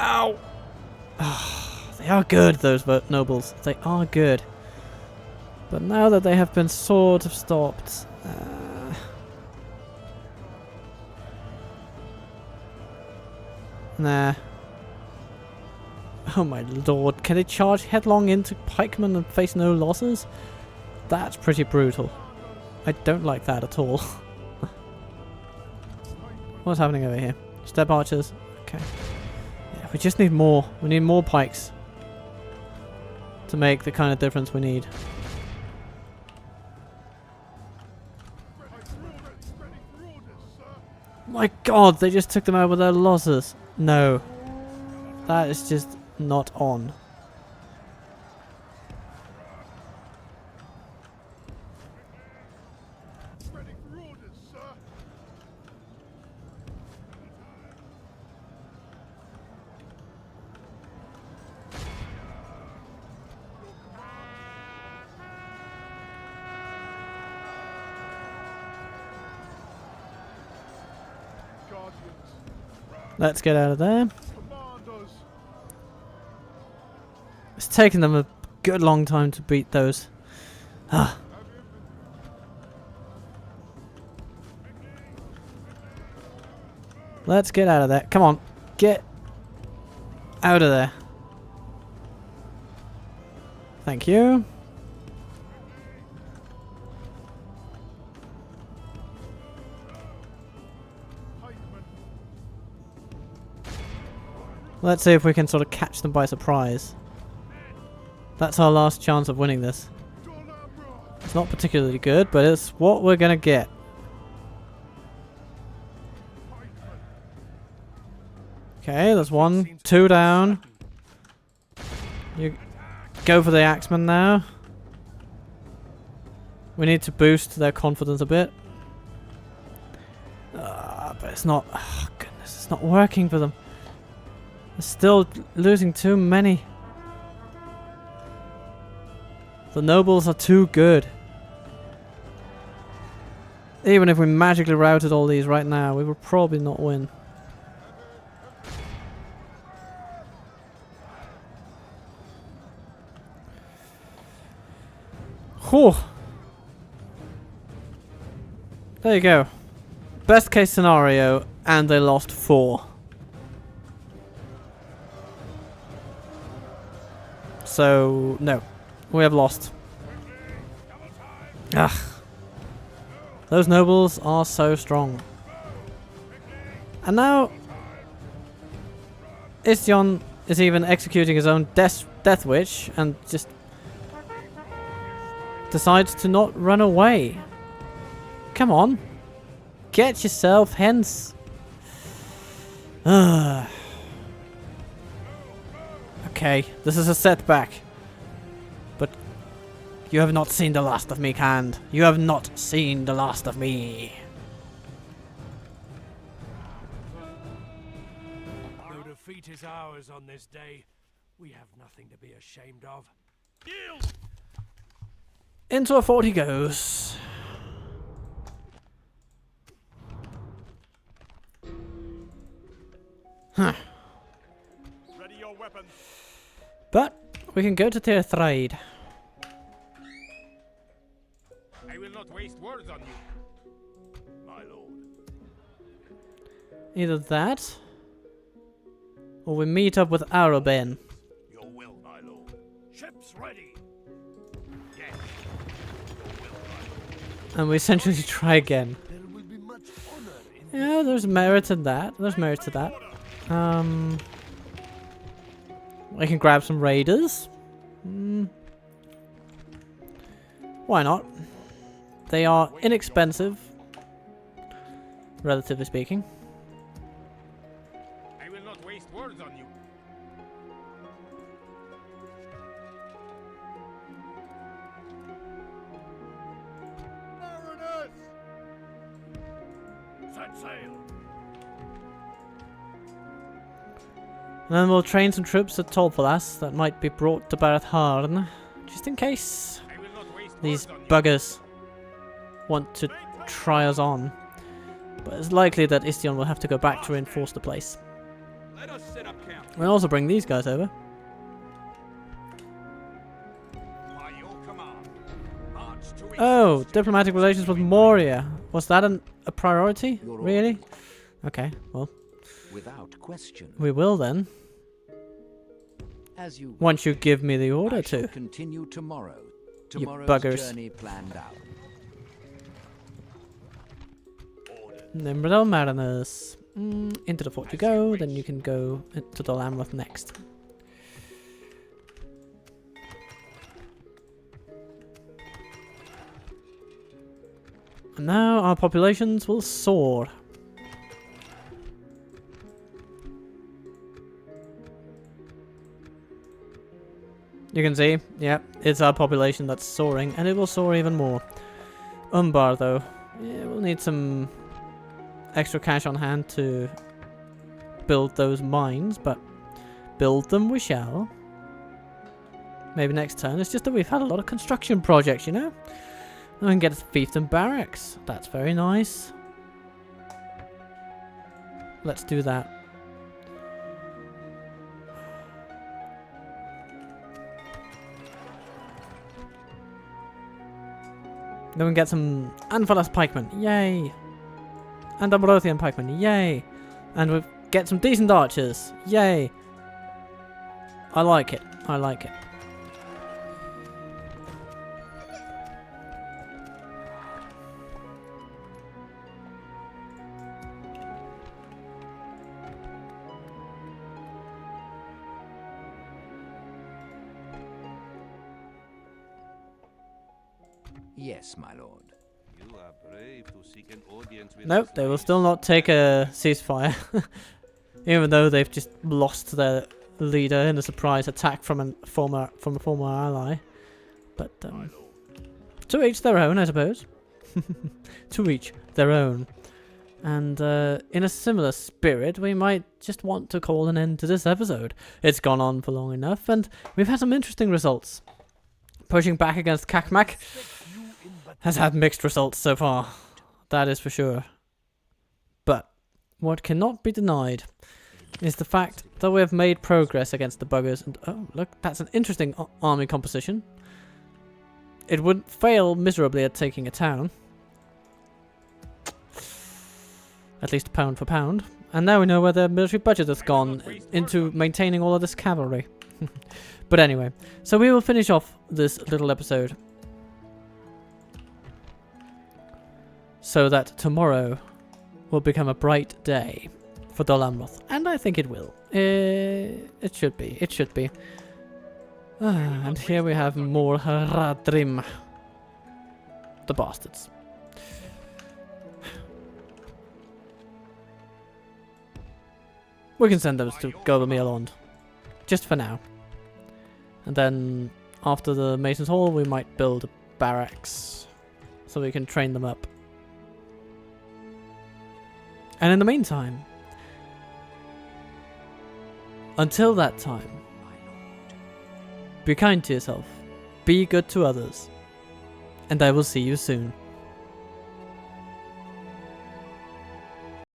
Speaker 1: Ow! They are good, those nobles. They are good. But now that they have been sort of stopped... Nah. Oh my lord, can they charge headlong into pikemen and face no losses? That's pretty brutal. I don't like that at all. What's happening over here? Step archers? Okay. Yeah, we just need more. We need more pikes to make the kind of difference we need. My god, they just took them out with their losses. No. That is just not on. Let's get out of there. It's taken them a good long time to beat those. Ah. Let's get out of there. Come on. Get out of there. Thank you. Let's see if we can sort of catch them by surprise. That's our last chance of winning this. It's not particularly good, but it's what we're gonna get. Okay, there's 1, 2 down. You go for the axeman now. We need to boost their confidence a bit. But it's not... Oh, goodness, it's not working for them. They're still losing too many. The nobles are too good. Even if we magically routed all these right now, we would probably not win. Whew. There you go. Best case scenario, and they lost 4. So, no. We have lost. Ugh. Those nobles are so strong. And now... Istion is even executing his own death wish and just... decides to not run away. Come on. Get yourself hence. Okay, this is a setback. But you have not seen the last of me, Kand. You have not seen the last of me.
Speaker 2: Though defeat is ours on this day, we have nothing to be ashamed of.
Speaker 1: Into a fort he goes. Huh.
Speaker 2: Ready your weapons.
Speaker 1: But we can go to Tier Thrade.
Speaker 2: I will not waste words on you, my lord.
Speaker 1: Either that, or we meet up with Araben.
Speaker 2: Your will, my lord. Ships ready. Yes. Your will, my lord.
Speaker 1: And we essentially try again.
Speaker 3: There will be much honor in
Speaker 1: Yeah, there's merit in that. There's merit to that. I can grab some raiders. Why not? They are inexpensive, relatively speaking.
Speaker 2: I will not waste words on you. Mariners! Set sail.
Speaker 1: And then we'll train some troops at Tolfalas that might be brought to Barathharn, just in case
Speaker 2: I will not waste
Speaker 1: these
Speaker 2: words on you.
Speaker 1: buggers want to try us on. But it's likely that Istion will have to go back to reinforce the place.
Speaker 2: Let us set up camp.
Speaker 1: We'll also bring these guys over.
Speaker 2: By your command. March to
Speaker 1: Oh,
Speaker 2: East.
Speaker 1: diplomatic relations with Moria. Was that a priority?
Speaker 3: Your
Speaker 1: Really?
Speaker 3: orders.
Speaker 1: Okay, well,
Speaker 3: Without question.
Speaker 1: we will then.
Speaker 3: As you
Speaker 1: Once you give me the order
Speaker 3: I shall
Speaker 1: to.
Speaker 3: continue tomorrow.
Speaker 1: You
Speaker 3: Tomorrow's
Speaker 1: buggers.
Speaker 3: journey planned out.
Speaker 1: Nimrodel Mariners. Into the fort you go, then you can go to the Amroth next. And now our populations will soar. You can see, yeah, it's our population that's soaring, and it will soar even more. Umbar, though, yeah, we'll need some extra cash on hand to build those mines, but build them we shall. Maybe next turn. It's just that we've had a lot of construction projects, you know? And we can get fiefdom barracks. That's very nice. Let's do that. Then we can get some Anfalas pikemen. Yay! And Amrothian pikemen. Yay! And we get some decent archers. Yay! I like it. I like it.
Speaker 3: Yes, my lord.
Speaker 4: You are brave to seek an audience with
Speaker 1: Nope,
Speaker 4: us,
Speaker 1: they will
Speaker 4: knight.
Speaker 1: still not take a ceasefire. Even though they've just lost their leader in a surprise attack from a former ally. But to each their own, I suppose. To each their own. And in a similar spirit, we might just want to call an end to this episode. It's gone on for long enough, and we've had some interesting results. Pushing back against Cakmák has had mixed results so far. That is for sure. But what cannot be denied is the fact that we have made progress against the buggers. And oh, look, that's an interesting army composition. It would fail miserably at taking a town. At least pound for pound. And now we know where the military budget has gone into maintaining all of this cavalry. But anyway, so we will finish off this little episode so that tomorrow will become a bright day for Dol Amroth. And I think it will. It should be. It should be. And here we have more Haradrim. The bastards. We can send those to Gobermeerland. Just for now. And then after the Mason's Hall, we might build a barracks so we can train them up. And in the meantime, until that time, be kind to yourself, be good to others, and I will see you soon.